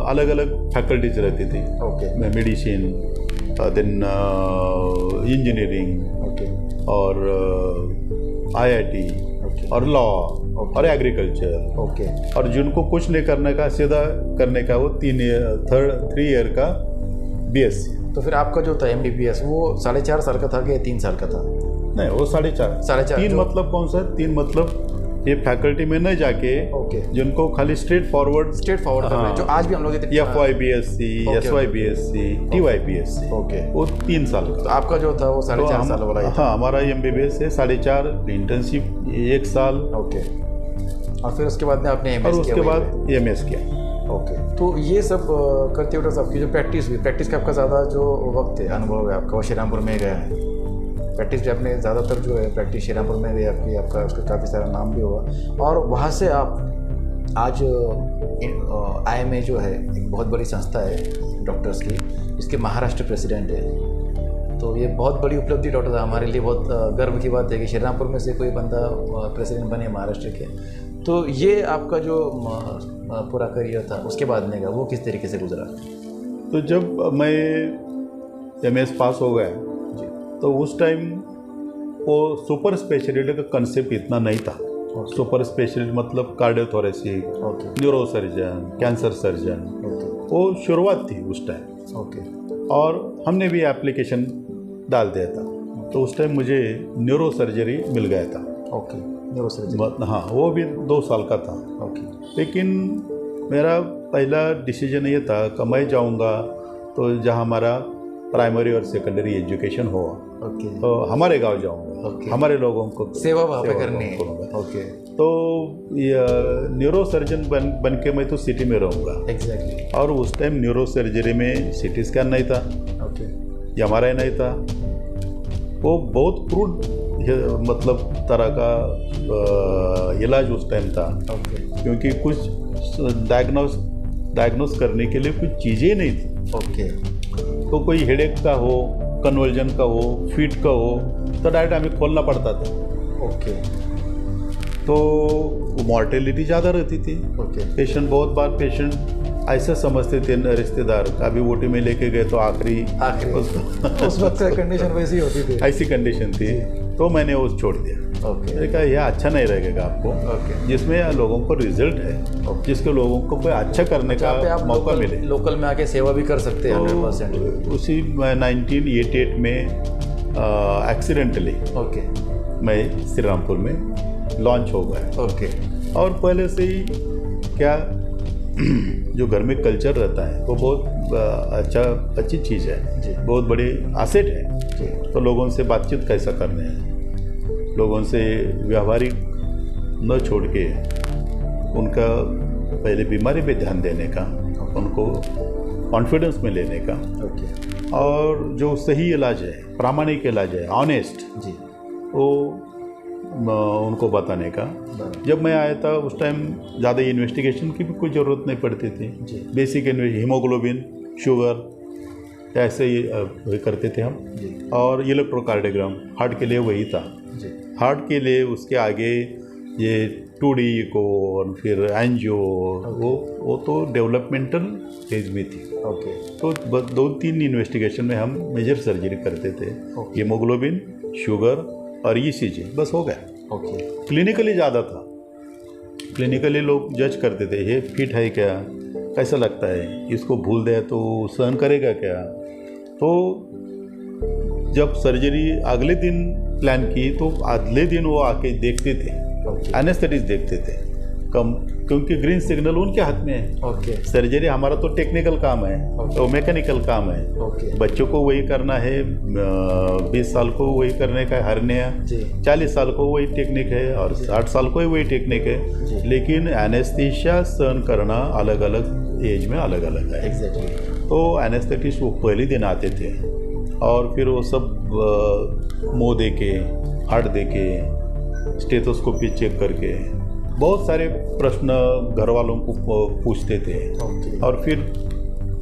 अलग अलग फैकल्टीज रहती थी। Okay. Medicine, then engineering, okay. और IIT, और लॉ, और एग्रीकल्चर। ओके। और जिनको कुछ नहीं करने का, सीधा करने का, वो 3 ईयर का BSc। तो फिर आपका जो था MBBS वो 4.5 साल का था कि 3 साल का था? नहीं, वो 4.5। 3.5 मतलब कौन सा? 3 मतलब ये फैकल्टी में न जाके, ओके, जिनको खाली स्ट्रेट फॉरवर्ड करना है, जो आज भी हम लोग देते हैं, FYBSc, SYBSc, TYBSc। ओके। वो 3 साल का। तो आपका जो था वो 4.5 साल वाला? हाँ, हमारा MBBS है 4.5, इंटर्नशिप 1 साल। ओके। और फिर उसके बाद में आपने MS किया, और उसके बाद MS किया। ओके। तो ये सब करते हुए आपकी जो प्रैक्टिस हुई, प्रैक्टिस का आपका ज़्यादा जो वक्त है, अनुभव है आपका, वो श्रीरामपुर में गया है। प्रैक्टिस भी आपने ज़्यादातर जो है प्रैक्टिस श्रीरामपुर में गई आपका उसका काफ़ी सारा नाम भी हुआ, और वहाँ से आप आज IMA जो है एक बहुत बड़ी संस्था है डॉक्टर्स की, इसके महाराष्ट्र प्रेसिडेंट है। तो ये बहुत बड़ी उपलब्धि डॉक्टर साहब, हमारे लिए बहुत गर्व की बात है कि श्रीरामपुर में से कोई बंदा प्रेसिडेंट बने महाराष्ट्र के। तो ये आपका जो पूरा करियर था उसके बाद में वो किस तरीके से गुजरा? तो जब मैं MS पास हो गया जी, तो उस टाइम वो सुपर स्पेशलिटी का कंसेप्ट इतना नहीं था। सुपर स्पेशलिटी मतलब cardiothoracic, neuro surgeon, cancer surgeon, वो शुरुआत थी उस टाइम। ओके। और हमने भी एप्लीकेशन डाल दिया था, तो उस टाइम मुझे न्यूरो सर्जरी मिल गया था। ओके। न्यूरो सर्जरी, हाँ, वो भी 2 साल का था। ओके। लेकिन मेरा पहला डिसीजन ये था कि मैं जाऊँगा तो जहाँ हमारा प्राइमरी और सेकेंडरी एजुकेशन हो, तो हमारे गांव जाऊँगा, हमारे लोगों को सेवा वहाँ पे करनी है। ओके। तो न्यूरो सर्जन बन के मैं तो सिटी में रहूँगा। एग्जैक्टली। और उस टाइम न्यूरो सर्जरी में CT स्कैन नहीं था, ओके, MRI नहीं था। वो बहुत क्रूड मतलब तरह का इलाज उस टाइम था। ओके। क्योंकि कुछ डायग्नोस करने के लिए कुछ चीज़ें नहीं थी। ओके। तो कोई हेडेक का हो, कन्वर्जन का हो, फिट का हो, तो डायरेक्ट हमें खोलना पड़ता था। ओके। तो मॉर्टेलिटी ज़्यादा रहती थी। ओके। पेशेंट बहुत बार पेशेंट ऐसा समझते थे रिश्तेदार, अभी OT में लेके गए तो आखिरी उस वक्त कंडीशन वैसी होती थी, ऐसी कंडीशन थी। तो मैंने वो छोड़ दिया। ओके। मैंने कहा यह अच्छा नहीं रहेगा आपको। ओके। जिसमें लोगों को रिजल्ट है, जिसके लोगों को कोई अच्छा करने का मौका मिले, लोकल में आके सेवा भी कर सकते हैं 100%। उसी 1988 में एक्सीडेंटली ओके, मैं श्रीरामपुर में लॉन्च हो गया। ओके। और पहले से ही क्या जो घर में कल्चर रहता है वो बहुत अच्छी चीज़ है जी, बहुत बड़ी एसेट है जी। तो लोगों से बातचीत कैसा करने है, लोगों से व्यवहारिक न छोड़ के उनका पहले बीमारी पे ध्यान देने का, उनको कॉन्फिडेंस में लेने का, और जो सही इलाज है, प्रामाणिक इलाज है, ऑनेस्ट जी, वो उनको बताने का। जब मैं आया था उस टाइम ज़्यादा इन्वेस्टिगेशन की भी कोई ज़रूरत नहीं पड़ती थी। बेसिक हीमोग्लोबिन, शुगर ऐसे ही करते थे हम। और इलेक्ट्रोकार्डियोग्राम हार्ट के लिए वही था। हार्ट के लिए उसके आगे ये 2D को और फिर एंजियो, वो तो डेवलपमेंटल फेज में थी। ओके। तो 2-3 इन्वेस्टिगेशन में हम मेजर सर्जरी करते थे, हीमोग्लोबिन, शुगर और ECG, बस हो गया। ओके। क्लिनिकली ज़्यादा था, क्लिनिकली लोग जज करते थे ये फिट है क्या, कैसा लगता है, इसको भूल दे तो सहन करेगा क्या। तो जब सर्जरी अगले दिन प्लान की तो अगले दिन वो आके देखते थे, एनेस्थेटिस्ट देखते थे कम, क्योंकि ग्रीन सिग्नल उनके हाथ में है। ओके। सर्जरी हमारा तो टेक्निकल काम है, तो मैकेनिकल काम है। ओके। बच्चों को वही करना है, 20 साल को वही करने का है, हर्निया, 40 साल को वही टेक्निक है और 60 साल को वही टेक्निक है। लेकिन एनेस्थीसिया सहन करना अलग अलग एज में अलग अलग है। एग्जैक्टली। तो एनेस्थेटिस्ट वो पहले दिन आते थे और फिर वो सब मुँह दे के, हार्ट दे के, स्टेथोस्कोपी चेक करके बहुत सारे प्रश्न घर वालों को पूछते थे और फिर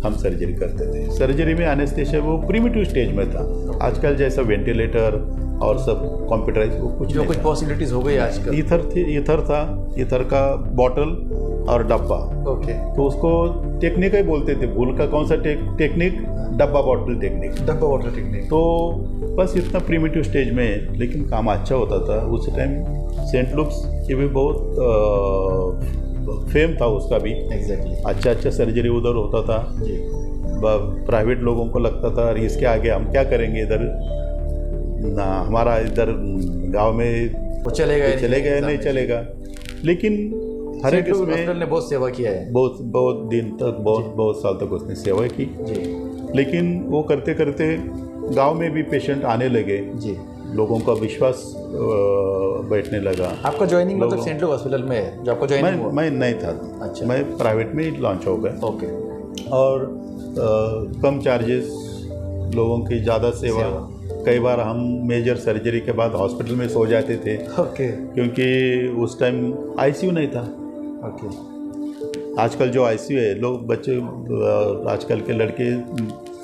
हम सर्जरी करते थे। सर्जरी में एनेस्थीसिया वो प्रिमिटिव स्टेज में था, आजकल जैसा वेंटिलेटर और सब कंप्यूटराइज वो कुछ जो कुछ पॉसिबिलिटीज हो गई आजकल। ईथर था, ईथर का बॉटल और डब्बा। ओके। तो उसको टेक्निक ही बोलते थे, भूल का कौन सा टेक्निक, डब्बा बॉटल टेक्निक। डब्बा बॉटल टेक्निक। तो बस इतना प्रिमिटिव स्टेज में, लेकिन काम अच्छा होता था उस टाइम। सेंट लुक्स ये भी बहुत फेम था उसका भी। एग्जैक्टली। अच्छा सर्जरी उधर होता था। प्राइवेट लोगों को लगता था अरे इसके आगे हम क्या करेंगे, इधर ना हमारा इधर गांव में वो चलेगा नहीं चलेगा। लेकिन हर एक हॉस्पिटल ने बहुत सेवा किया है, बहुत दिन तक, बहुत साल तक उसने सेवा की जी। लेकिन वो करते करते गांव में भी पेशेंट आने लगे जी, लोगों का विश्वास बैठने लगा। आपका ज्वाइनिंग मतलब सेंट लुक हॉस्पिटल में है जो आपको ज्वाइनिंग हुआ? मैं नहीं था। अच्छा। मैं प्राइवेट में ही लॉन्च हो गया। ओके। और कम चार्जेस, लोगों की ज़्यादा सेवा। कई बार हम मेजर सर्जरी के बाद हॉस्पिटल में सो जाते थे। ओके। क्योंकि उस टाइम ICU नहीं था। ओके। आजकल जो ICU है, लोग बच्चे आजकल के लड़के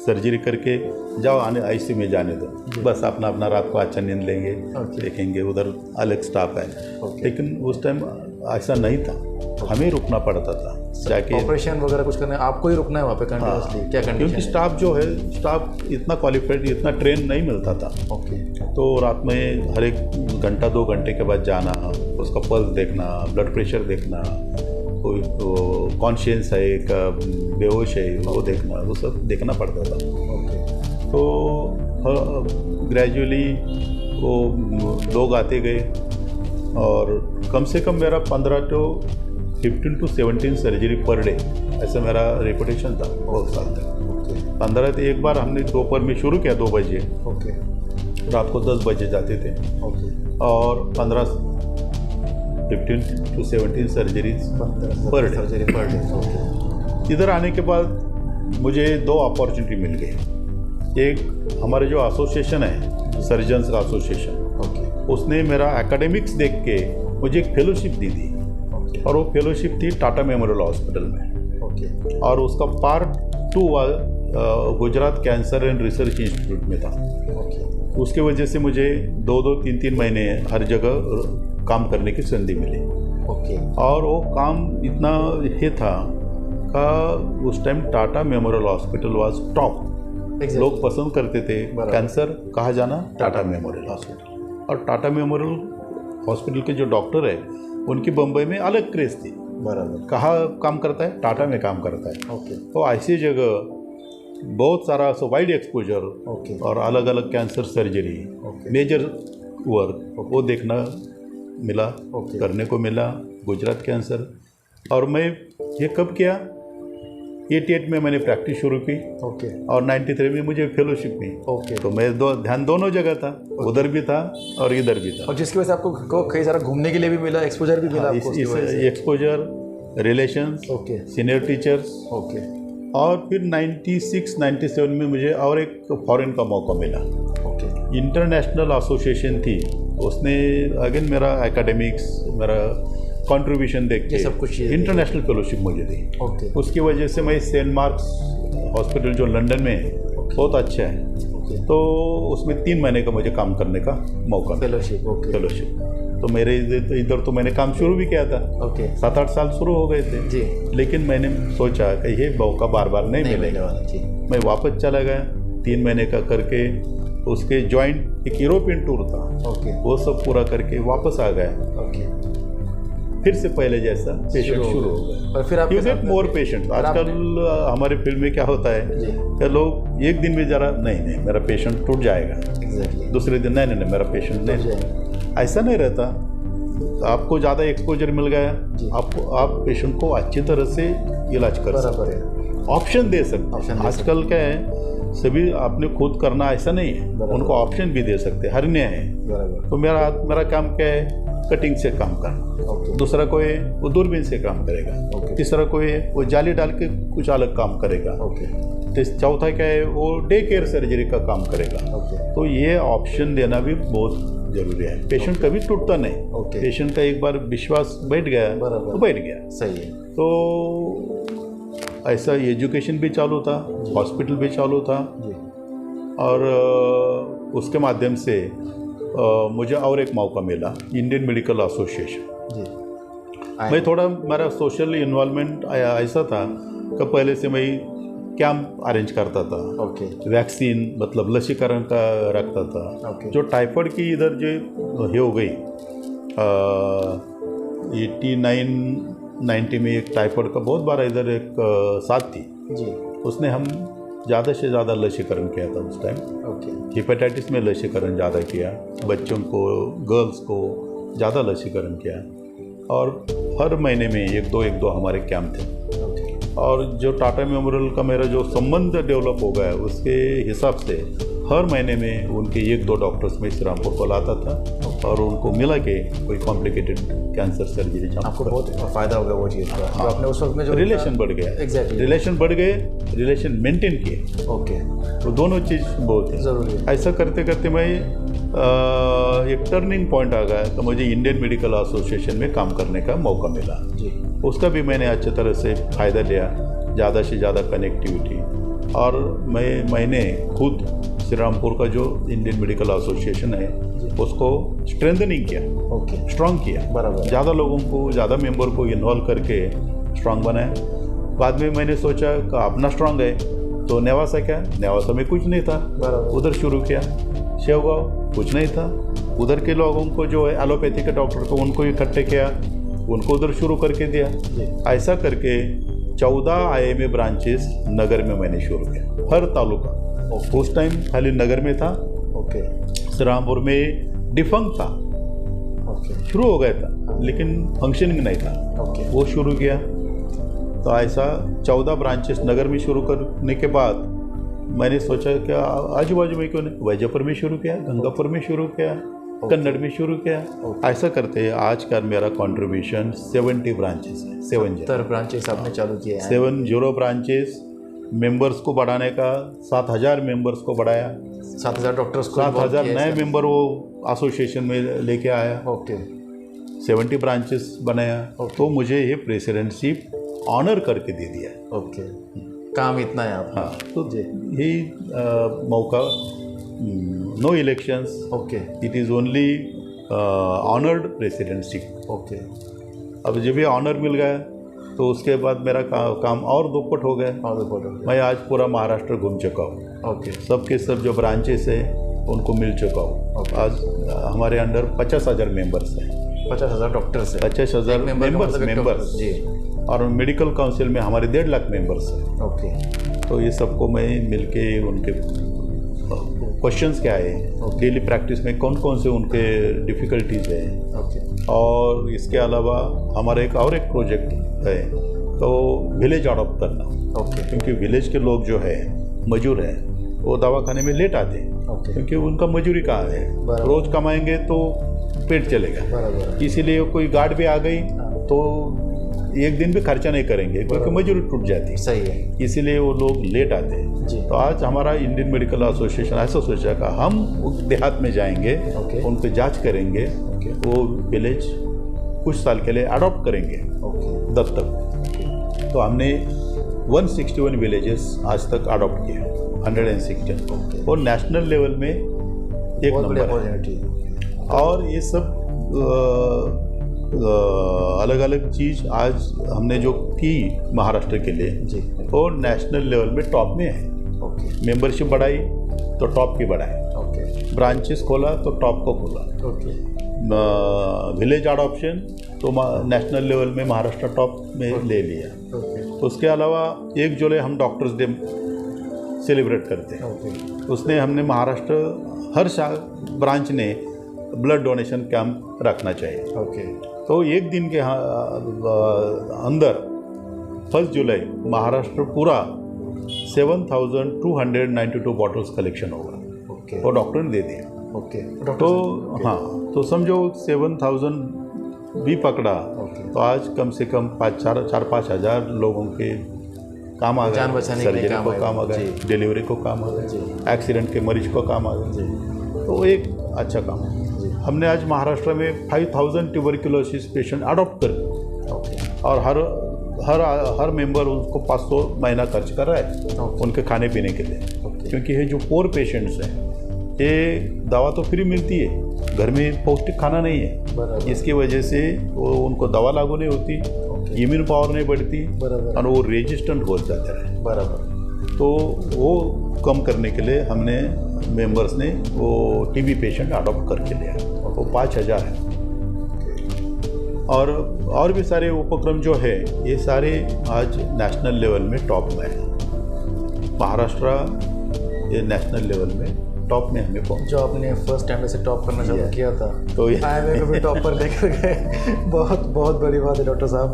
सर्जरी करके जाओ आने ICU में जाने दो, बस अपना अपना रात को अच्छा नींद लेंगे, देखेंगे, उधर अलग स्टाफ है। लेकिन उस टाइम ऐसा नहीं था, हमें रुकना पड़ता था जाके। ऑपरेशन वगैरह कुछ करना है आपको ही रुकना है वहाँ पे कंटिन्यूसली? क्या कंडीशन? क्योंकि स्टाफ जो है, स्टाफ इतना क्वालिफाइड, इतना ट्रेन नहीं मिलता था। ओके। तो रात में हर एक घंटा 2 घंटे के बाद जाना, उसका पल्स देखना, ब्लड प्रेशर देखना, कोई कॉन्शियस है का बेहोश है वो देखना, वो सब देखना पड़ता था। ओके। तो ग्रेजुअली वो लोग आते गए और कम से कम मेरा 15 to 17 सर्जरी पर डे, ऐसा मेरा रेपुटेशन था बहुत साल तक। 15 तो एक बार हमने दोपहर में शुरू किया 2 बजे। ओके। रात को 10 बजे जाते थे। ओके। और 15 to 17 surgeries per day. Okay. इधर आने के बाद मुझे 2 अपॉर्चुनिटी मिल गई। एक हमारे जो एसोसिएशन है, सर्जन्स का एसोसिएशन, उसने मेरा एकेडमिक्स देख के मुझे एक फेलोशिप दी थी। और वो फेलोशिप थी टाटा मेमोरियल हॉस्पिटल में। और उसका part 2 Gujarat cancer and research institute में था। उसके वजह से मुझे 2-2, 3-3 महीने हर जगह काम करने की संधि मिली। और वो काम इतना ही था का उस time Tata memorial hospital was top. लोग पसंद करते थे कैंसर कहाँ जाना, टाटा मेमोरियल हॉस्पिटल। और टाटा मेमोरियल हॉस्पिटल के जो डॉक्टर है उनकी बम्बई में अलग क्रेज थी। बराबर। कहाँ काम करता है, टाटा में काम करता है। तो ऐसी जगह बहुत सारा वाइड एक्सपोजर और अलग अलग कैंसर सर्जरी, मेजर वर्क वो देखना मिला, करने को मिला, गुजरात कैंसर। और मैं ये कब किया, 88 में मैंने प्रैक्टिस शुरू की। और 93 में मुझे फेलोशिप मिली। तो मैं ध्यान दोनों जगह था, उधर भी था और इधर भी था। और जिसकी वजह से आपको कई सारा घूमने के लिए भी मिला, एक्सपोजर भी मिला आपको? Exposure, relations, senior teachers. और फिर 96-97 में मुझे और एक फॉरेन का मौका मिला। इंटरनेशनल एसोसिएशन थी, उसने अगेन मेरा एकेडमिक्स, मेरा कंट्रीब्यूशन देख के सब कुछ इंटरनेशनल फेलोशिप मुझे दी। उसकी वजह से मैं सेंट मार्क्स हॉस्पिटल जो लंदन में है बहुत अच्छा है, तो उसमें 3 महीने का मुझे काम करने का मौका, फेलोशिप। तो मेरे इधर तो मैंने काम शुरू भी किया था। ओके 7-8 साल शुरू हो गए थे जी। लेकिन मैंने सोचा कि ये मौका बार बार नहीं मिलेगा। वाला जी। मैं वापस चला गया 3 महीने का करके, उसके जॉइंट एक यूरोपियन टूर था, ओके वो सब पूरा करके वापस आ गया। ओके फिर से पहले जैसा पेशेंट शुरू हो गए। और फिर आप यू गेट मोर पेशेंट। आजकल हमारे फील्ड में क्या होता है जी कि लोग एक दिन में जरा नहीं मेरा पेशेंट टूट जाएगा, एग्जैक्टली दूसरे दिन नहीं मेरा पेशेंट नहीं, ऐसा नहीं रहता। आपको ज़्यादा एक्सपोजर मिल गया, आप पेशेंट को अच्छी तरह से इलाज कर सकते हैं, ऑप्शन दे सकते हैं। आजकल क्या है सभी आपने खुद करना ऐसा नहीं है, उनको ऑप्शन भी दे सकते हैं। हर्निया है तो मेरा काम क्या है कटिंग से काम करना, दूसरा कोई वो दूरबीन से काम करेगा, तीसरा कोई वो जाली डाल के कुछ अलग काम करेगा, चौथा क्या है वो डे केयर सर्जरी का काम करेगा। तो ये ऑप्शन देना भी बहुत जरूरी है। पेशेंट कभी टूटता नहीं, पेशेंट का एक बार विश्वास बैठ गया तो बैठ गया। सही है। तो ऐसा एजुकेशन भी चालू था, हॉस्पिटल भी चालू था और उसके माध्यम से मुझे और एक मौका मिला इंडियन मेडिकल एसोसिएशन। मैं थोड़ा मेरा सोशल इन्वॉल्वमेंट ऐसा था कि पहले से मैं कैंप अरेंज करता था, वैक्सीन मतलब लसीकरण का रखता था। जो टाइफाइड की इधर जो ये हो गई 89-90 में एक टाइफाइड का बहुत बार इधर एक साथ थी जी, उसने हम ज़्यादा से ज़्यादा लसीकरण किया था उस टाइम। हेपेटाइटिस में लसीकरण ज़्यादा किया, बच्चों को गर्ल्स को ज़्यादा लसीकरण किया और हर महीने में एक दो हमारे कैंप थे। और जो टाटा मेमोरियल का मेरा जो संबंध डेवलप हो गया उसके हिसाब से हर महीने में उनके 1-2 डॉक्टर्स में श्रीरामपुर को लाता था और उनको मिला के कोई कॉम्प्लिकेटेड कैंसर सर्जरी। आपको बहुत फ़ायदा होगा वो चीज़ का। हाँ, आपने उस वक्त में जो रिलेशन बढ़ गया, एग्जैक्टली रिलेशन बढ़ गए, रिलेशन मेंटेन किए। ओके तो दोनों चीज़ बहुत ज़रूरी है। ऐसा करते करते मैं एक टर्निंग पॉइंट आ गया तो मुझे इंडियन मेडिकल एसोसिएशन में काम करने का मौका मिला जी। उसका भी मैंने अच्छी तरह से फ़ायदा लिया, ज़्यादा से ज़्यादा कनेक्टिविटी। और मैंने खुद श्रीरामपुर का जो इंडियन मेडिकल एसोसिएशन है उसको स्ट्रेंथनिंग किया, स्ट्रॉन्ग किया, बराबर ज़्यादा लोगों को, ज़्यादा मेंबर को इन्वॉल्व करके स्ट्रॉन्ग बनाया। बाद में मैंने सोचा कि अपना स्ट्रॉन्ग है तो नेवासा क्या, नेवासा में कुछ नहीं था, उधर शुरू किया। शेवगांव कुछ नहीं था, उधर के लोगों को जो है एलोपैथी के डॉक्टर को उनको इकट्ठे किया, उनको उधर शुरू करके दिया। ऐसा करके 14 IMA ब्रांचेस नगर में मैंने शुरू किया, हर तालुका। उस टाइम खाली नगर में था, श्रीरामपुर में डिफंक्ट था, शुरू हो गया था लेकिन फंक्शनिंग नहीं था, वो शुरू किया। तो ऐसा 14 ब्रांचेस नगर में शुरू करने के बाद मैंने सोचा कि आजू बाजू में क्यों नहीं, वैजापुर में शुरू किया, गंगापुर में शुरू किया, कन्नड़ में शुरू किया। ऐसा करते आज का मेरा कंट्रीब्यूशन 70 ब्रांचेस है, 70 ब्रांचेस आपने चालू किया है। 70 ब्रांचेस, मेंबर्स को बढ़ाने का 7000 मेंबर्स को बढ़ाया, 7000 डॉक्टर्स को, 7000 नए मेंबर वो एसोसिएशन में लेके आया। 70 ब्रांचेस बनाया। तो मुझे ये प्रेसिडेंटशिप ऑनर करके दे दिया। काम इतना है आप। हाँ, तो यही मौका, no elections, it is only honoured presidentship. अब जब ये ऑनर मिल गया तो उसके बाद मेरा काम और दुप्पट हो गया। मैं आज पूरा महाराष्ट्र घूम चुका हूँ। सबके सब जो ब्रांचेस है उनको मिल चुका हूँ। आज हमारे अंडर 50,000 मेंबर्स हैं, 50,000 डॉक्टर्स हैं, 50,000 मेंबर्स जी। और मेडिकल काउंसिल में हमारे 1.5 लाख मेंबर्स हैं। तो ये सबको मैं मिलके उनके क्वेश्चंस क्या है, डेली प्रैक्टिस में कौन कौन से उनके डिफ़िकल्टीज़ है। और इसके अलावा हमारा एक प्रोजेक्ट है तो विलेज अडॉप्ट करना। क्योंकि विलेज के लोग जो है मजूर है वो दवाखाने में लेट आते हैं, क्योंकि उनका मजूरी कहाँ है, रोज़ कमाएंगे तो पेट चलेगा। इसीलिए कोई गार्ड भी आ गई तो एक दिन भी खर्चा नहीं करेंगे क्योंकि मजूरी टूट जाती है। सही है, इसीलिए वो लोग लेट आते हैं। तो आज हमारा इंडियन मेडिकल एसोसिएशन ऐसा सोचा कि हम देहात में जाएंगे, उनको जांच करेंगे, वो विलेज कुछ साल के लिए अडॉप्ट करेंगे दत्तक। तो हमने 161 विलेजेस आज तक अडॉप्ट किए, 160, और नेशनल लेवल में 1 नंबर है। और ये सब अलग अलग चीज़ आज हमने जो की महाराष्ट्र के लिए जी। वो नेशनल लेवल में टॉप में है। ओके मेंबरशिप बढ़ाई तो टॉप की बढ़ाई, ओके ब्रांचेस खोला तो टॉप को खोला, ओके विलेज अडॉप्शन तो नेशनल लेवल में महाराष्ट्र टॉप में ले लिया। ओके उसके अलावा 1 जुलाई हम डॉक्टर्स डे सेलिब्रेट करते हैं। ओके उसने हमने महाराष्ट्र हर ब्रांच ने ब्लड डोनेशन कैंप रखना चाहिए। ओके तो एक दिन के अंदर 1 जुलाई महाराष्ट्र पूरा 7,292 बॉटल्स कलेक्शन होगा, ओके वो डॉक्टर ने दे दिया। ओके तो हाँ, तो समझो 7,000 भी पकड़ा ओके। तो आज कम से कम 4-5 हज़ार लोगों के काम आ गए, जान बचाने के लिए सर्जरी को काम आ गए, जी। डिलीवरी को काम आ गए, जी। एक्सीडेंट के मरीज को काम आ गए, जी तो एक अच्छा काम है। जी हमने आज महाराष्ट्र में 5,000 ट्यूबरक्लोसिस पेशेंट अडॉप्ट कर, ओके और हर मेंबर उसको 500 महीना खर्च कर रहा है ओके उनके खाने पीने के लिए। ओके क्योंकि ये जो पोर पेशेंट्स हैं ये दवा तो फ्री मिलती है, घर में पौष्टिक खाना नहीं है, बराबर इसकी वजह से वो उनको दवा लागू नहीं होती, ओके इम्यून पावर नहीं बढ़ती बराबर और वो रेजिस्टेंट हो जाता है। बराबर तो वो कम करने के लिए हमने मेंबर्स ने वो टीबी पेशेंट अडॉप्ट करके लिया, वो 5,000 है। और भी सारे उपक्रम जो है ये सारे आज नेशनल लेवल में टॉप में है। महाराष्ट्र ये नेशनल लेवल में टॉप में हमें पहुंचा। जो आपने फर्स्ट टाइम ऐसे टॉप करना चालू किया था तो ये IMA को भी टॉप पर लेकर गए। बहुत बहुत बड़ी बात है डॉक्टर साहब,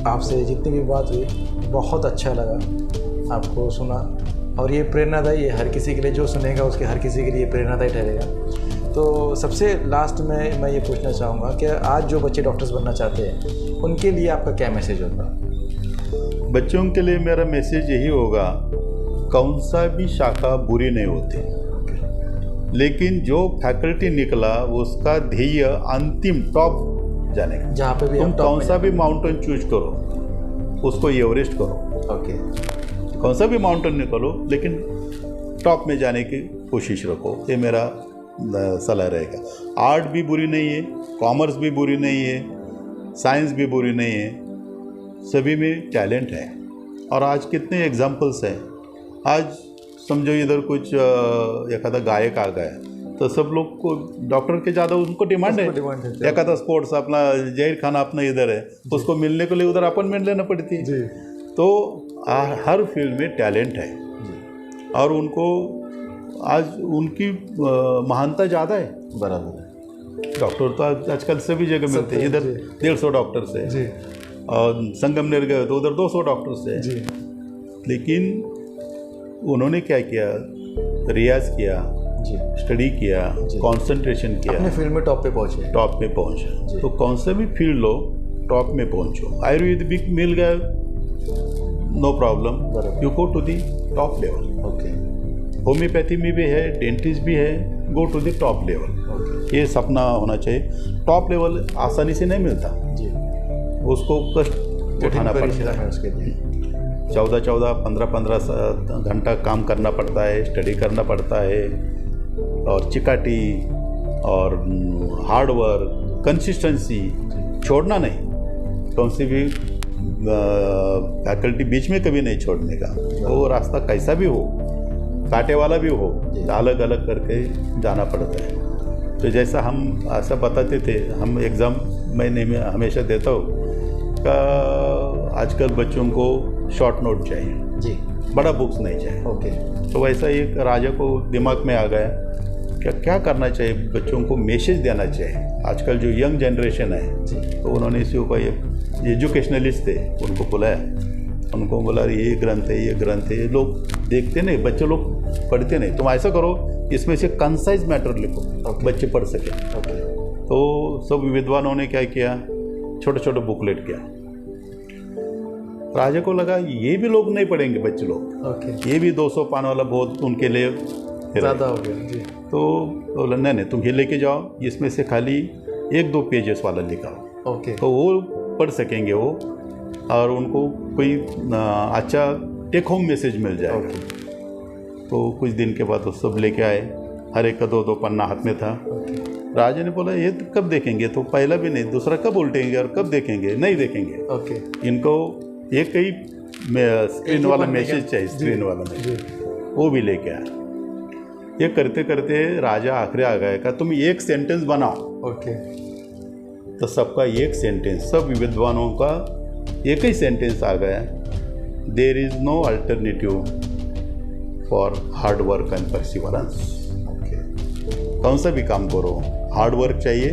आपसे जितनी भी बात हुई बहुत अच्छा लगा आपको सुना, और ये प्रेरणादायी है हर किसी के लिए, जो सुनेगा उसके हर किसी के लिए प्रेरणादायी ठहरेगा। तो सबसे लास्ट में मैं ये पूछना चाहूँगा कि आज जो बच्चे डॉक्टर्स बनना चाहते हैं उनके लिए आपका क्या मैसेज होगा? बच्चों के लिए मेरा मैसेज यही होगा, कौन सा भी शाखा बुरी नहीं होती, लेकिन जो फैकल्टी निकला उसका ध्येय अंतिम टॉप जाने का। जहाँ पे भी तुम हम top कौन में सा भी माउंटेन चूज करो, उसको एवरेस्ट करो, ओके कौन सा भी माउंटेन निकलो लेकिन टॉप में जाने की कोशिश रखो, ये मेरा सलाह रहेगा। आर्ट भी बुरी नहीं है, कॉमर्स भी बुरी नहीं है, साइंस भी बुरी नहीं है, सभी में टैलेंट है। और आज कितने एग्जाम्पल्स हैं, आज समझो इधर कुछ एखादा गायक आ गया तो सब लोग को डॉक्टर के ज़्यादा उनको डिमांड है। एखादा स्पोर्ट्स अपना जहीर खान अपना इधर है, उसको मिलने के लिए उधर अपॉइंटमेंट लेना पड़ती है। तो हर फील्ड में टैलेंट है और उनको आज उनकी महानता ज़्यादा है। बराबर डॉक्टर तो आजकल सभी जगह मिलते हैं, इधर 150 डॉक्टर्स है जी और संगमनेर गए तो उधर 200 डॉक्टर्स है जी। लेकिन उन्होंने क्या किया, रियाज किया जी स्टडी किया, कंसंट्रेशन किया, अपने फील्ड में टॉप पे पहुंचे। टॉप पे पहुंचा। तो कौन सा भी फील्ड लो टॉप में पहुंचो। आयुर्वेदिक मिल गया no problem, you go to the top level. Okay homeopathy में भी है, डेंटिस्ट भी है, go to the top level. Okay ये सपना होना चाहिए। टॉप लेवल आसानी से नहीं मिलता, जी उसको कष्ट उठाना पड़ता है, उसके लिए 14-14, 15-15 घंटा काम करना पड़ता है, स्टडी करना पड़ता है, और चिकाटी और हार्ड वर्क, कंसिस्टेंसी, छोड़ना नहीं। कौन सी भी फैकल्टी बीच में कभी नहीं छोड़ने का, वो रास्ता कैसा भी हो, कांटे वाला भी हो, अलग अलग करके जाना पड़ता है। तो जैसा हम ऐसा बताते थे, हम एग्ज़ाम मैं हमेशा देता हूँ का आजकल बच्चों को शॉर्ट नोट चाहिए जी, बड़ा बुक्स नहीं चाहिए। ओके तो वैसा एक राजा को दिमाग में आ गया क्या करना चाहिए, बच्चों को मैसेज देना चाहिए। आजकल जो यंग जनरेशन है जी, तो उन्होंने इसी ऊपर एक एजुकेशनलिस्ट थे, उनको बुलाया, उनको बोला ये ग्रंथ है, ये ग्रंथ है। ये लोग देखते नहीं, बच्चे लोग पढ़ते नहीं। तुम ऐसा करो, इसमें से कंसाइज मैटर लिखो, बच्चे पढ़ सके। तो सब विद्वानों ने क्या किया, छोटे छोटे बुकलेट किया। राजा को लगा ये भी लोग नहीं पढ़ेंगे बच्चे लोग, ओके ये भी 200 पान वाला बहुत उनके लिए ज़्यादा हो गया जी। तो बोला नहीं तुम ये लेके जाओ, इसमें से खाली 1-2 पेजेस वाला लिखाओ, ओके तो वो पढ़ सकेंगे वो, और उनको कोई अच्छा टेक होम मैसेज मिल जाएगा। तो कुछ दिन के बाद वो सब लेके आए, हर एक का 2-2 पन्ना हाथ में था। राजा ने बोला ये तो कब देखेंगे, तो पहला भी नहीं, दूसरा कब उल्टेंगे और कब देखेंगे, नहीं देखेंगे। ओके। इनको एक ही स्क्रीन वाला मैसेज चाहिए, स्क्रीन वाला मैसेज, वो भी लेके आया। ये करते करते राजा आखिरी आ गए का तुम एक सेंटेंस बनाओ। ओके। तो सबका एक सेंटेंस, सब विद्वानों का एक ही सेंटेंस आ गया, there is no alternative for hard work and perseverance. कौन सा भी काम करो, हार्ड वर्क चाहिए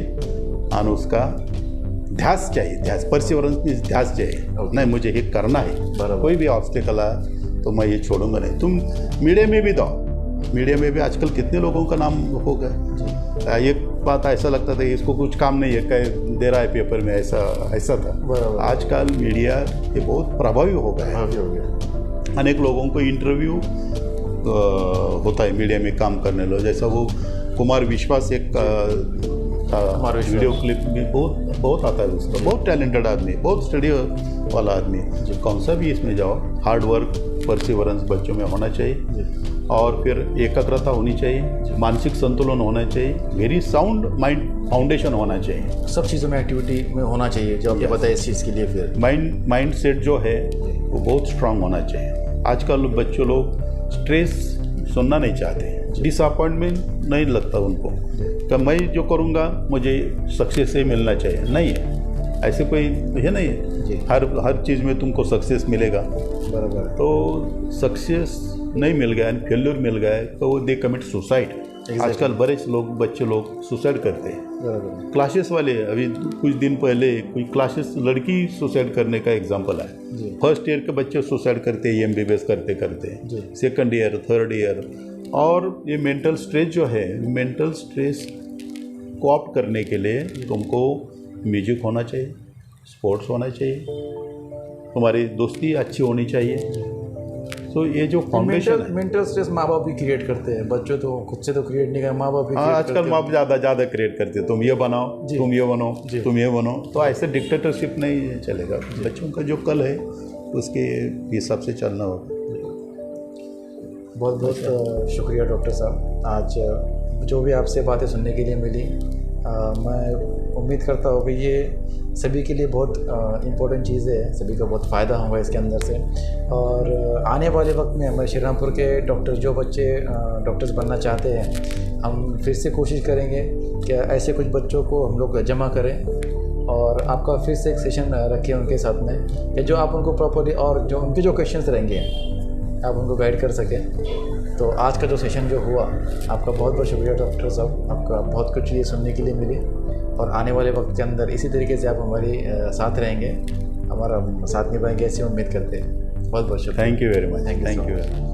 और उसका ध्यास चाहिए, ध्यास, परसिवरेंस मीन्स ध्यास चाहिए। नहीं मुझे ये करना है, कोई भी ऑब्स्टिकल है तो मैं ये छोड़ूंगा नहीं। तुम मीडिया में भी दो, मीडिया में भी आजकल कितने लोगों का नाम हो गया। एक बात ऐसा लगता था इसको कुछ काम नहीं है, कह दे रहा है पेपर में, ऐसा था। आजकल मीडिया ये बहुत प्रभावी हो गया। अनेक लोगों को इंटरव्यू होता है मीडिया में काम करने लो, जैसा वो कुमार विश्वास एक वीडियो क्लिप में बहुत आता है उसका, बहुत टैलेंटेड आदमी, बहुत स्टडी वाला आदमी। कौन सा भी इसमें जाओ, हार्ड वर्क परसिवरेंस बच्चों में होना चाहिए, और फिर एकाग्रता होनी चाहिए, मानसिक संतुलन होना चाहिए, वेरी साउंड माइंड फाउंडेशन होना चाहिए। सब चीज़ों में एक्टिविटी में होना चाहिए जो आपको पता है इस चीज़ के लिए। फिर माइंड सेट जो है वो बहुत स्ट्रांग होना चाहिए। आजकल बच्चों लोग स्ट्रेस सुनना नहीं चाहते, डिसअपॉइंटमेंट नहीं लगता उनको कि मैं जो करूँगा मुझे सक्सेस से मिलना चाहिए, नहीं है ऐसे कोई है, नहीं है हर चीज़ में तुमको सक्सेस मिलेगा। बराबर। तो सक्सेस नहीं मिल गया, फेल्यूर मिल गया तो वो दे कमिट सुसाइड। आजकल बड़े लोग, बच्चे लोग सुसाइड करते हैं। क्लासेस वाले, अभी कुछ दिन पहले कोई क्लासेस लड़की सुसाइड करने का एग्जांपल है। फर्स्ट ईयर के बच्चे सुसाइड करते हैं MBBS करते करते, सेकंड ईयर, थर्ड ईयर। और ये मेंटल स्ट्रेस जो है, मेंटल स्ट्रेस को ऑप्ट करने के लिए तुमको म्यूजिक होना चाहिए, स्पोर्ट्स होना चाहिए, तुम्हारी दोस्ती अच्छी होनी चाहिए। तो ये जो फाउंडेशन है, मेंटल स्ट्रेस माँ बाप भी क्रिएट करते हैं, बच्चों तो खुद से तो क्रिएट नहीं कर, माँ बाप भी। आजकल माँ बाप ज़्यादा क्रिएट करते हैं, तुम ये बनाओ, तुम ये बनो, तुम ये बनो। तो ऐसे डिक्टेटरशिप नहीं चलेगा। बच्चों का जो कल है उसके हिसाब से चलना होगा। बहुत बहुत शुक्रिया डॉक्टर साहब, आज जो भी आपसे बातें सुनने के लिए मिली। मैं उम्मीद करता हूँ कि ये सभी के लिए बहुत इम्पोर्टेंट चीज़ें हैं, सभी का बहुत फ़ायदा होगा इसके अंदर से। और आने वाले वक्त में हमारे श्रीरामपुर के डॉक्टर, जो बच्चे डॉक्टर्स बनना चाहते हैं, हम फिर से कोशिश करेंगे कि ऐसे कुछ बच्चों को हम लोग जमा करें और आपका फिर से एक सेशन रखें उनके साथ में, या जो आप उनको प्रॉपर्ली, और जो उनके जो क्वेश्चंस रहेंगे आप उनको गाइड कर सकें। तो आज का जो सेशन जो हुआ, आपका बहुत बहुत शुक्रिया डॉक्टर साहब, आपका बहुत कुछ ये सुनने के लिए मिली। और आने वाले वक्त के अंदर इसी तरीके से आप हमारे साथ रहेंगे, हमारा साथ निभाएंगे, ऐसी उम्मीद करते हैं। बहुत बहुत शुक्रिया। Thank you very much. Thank you.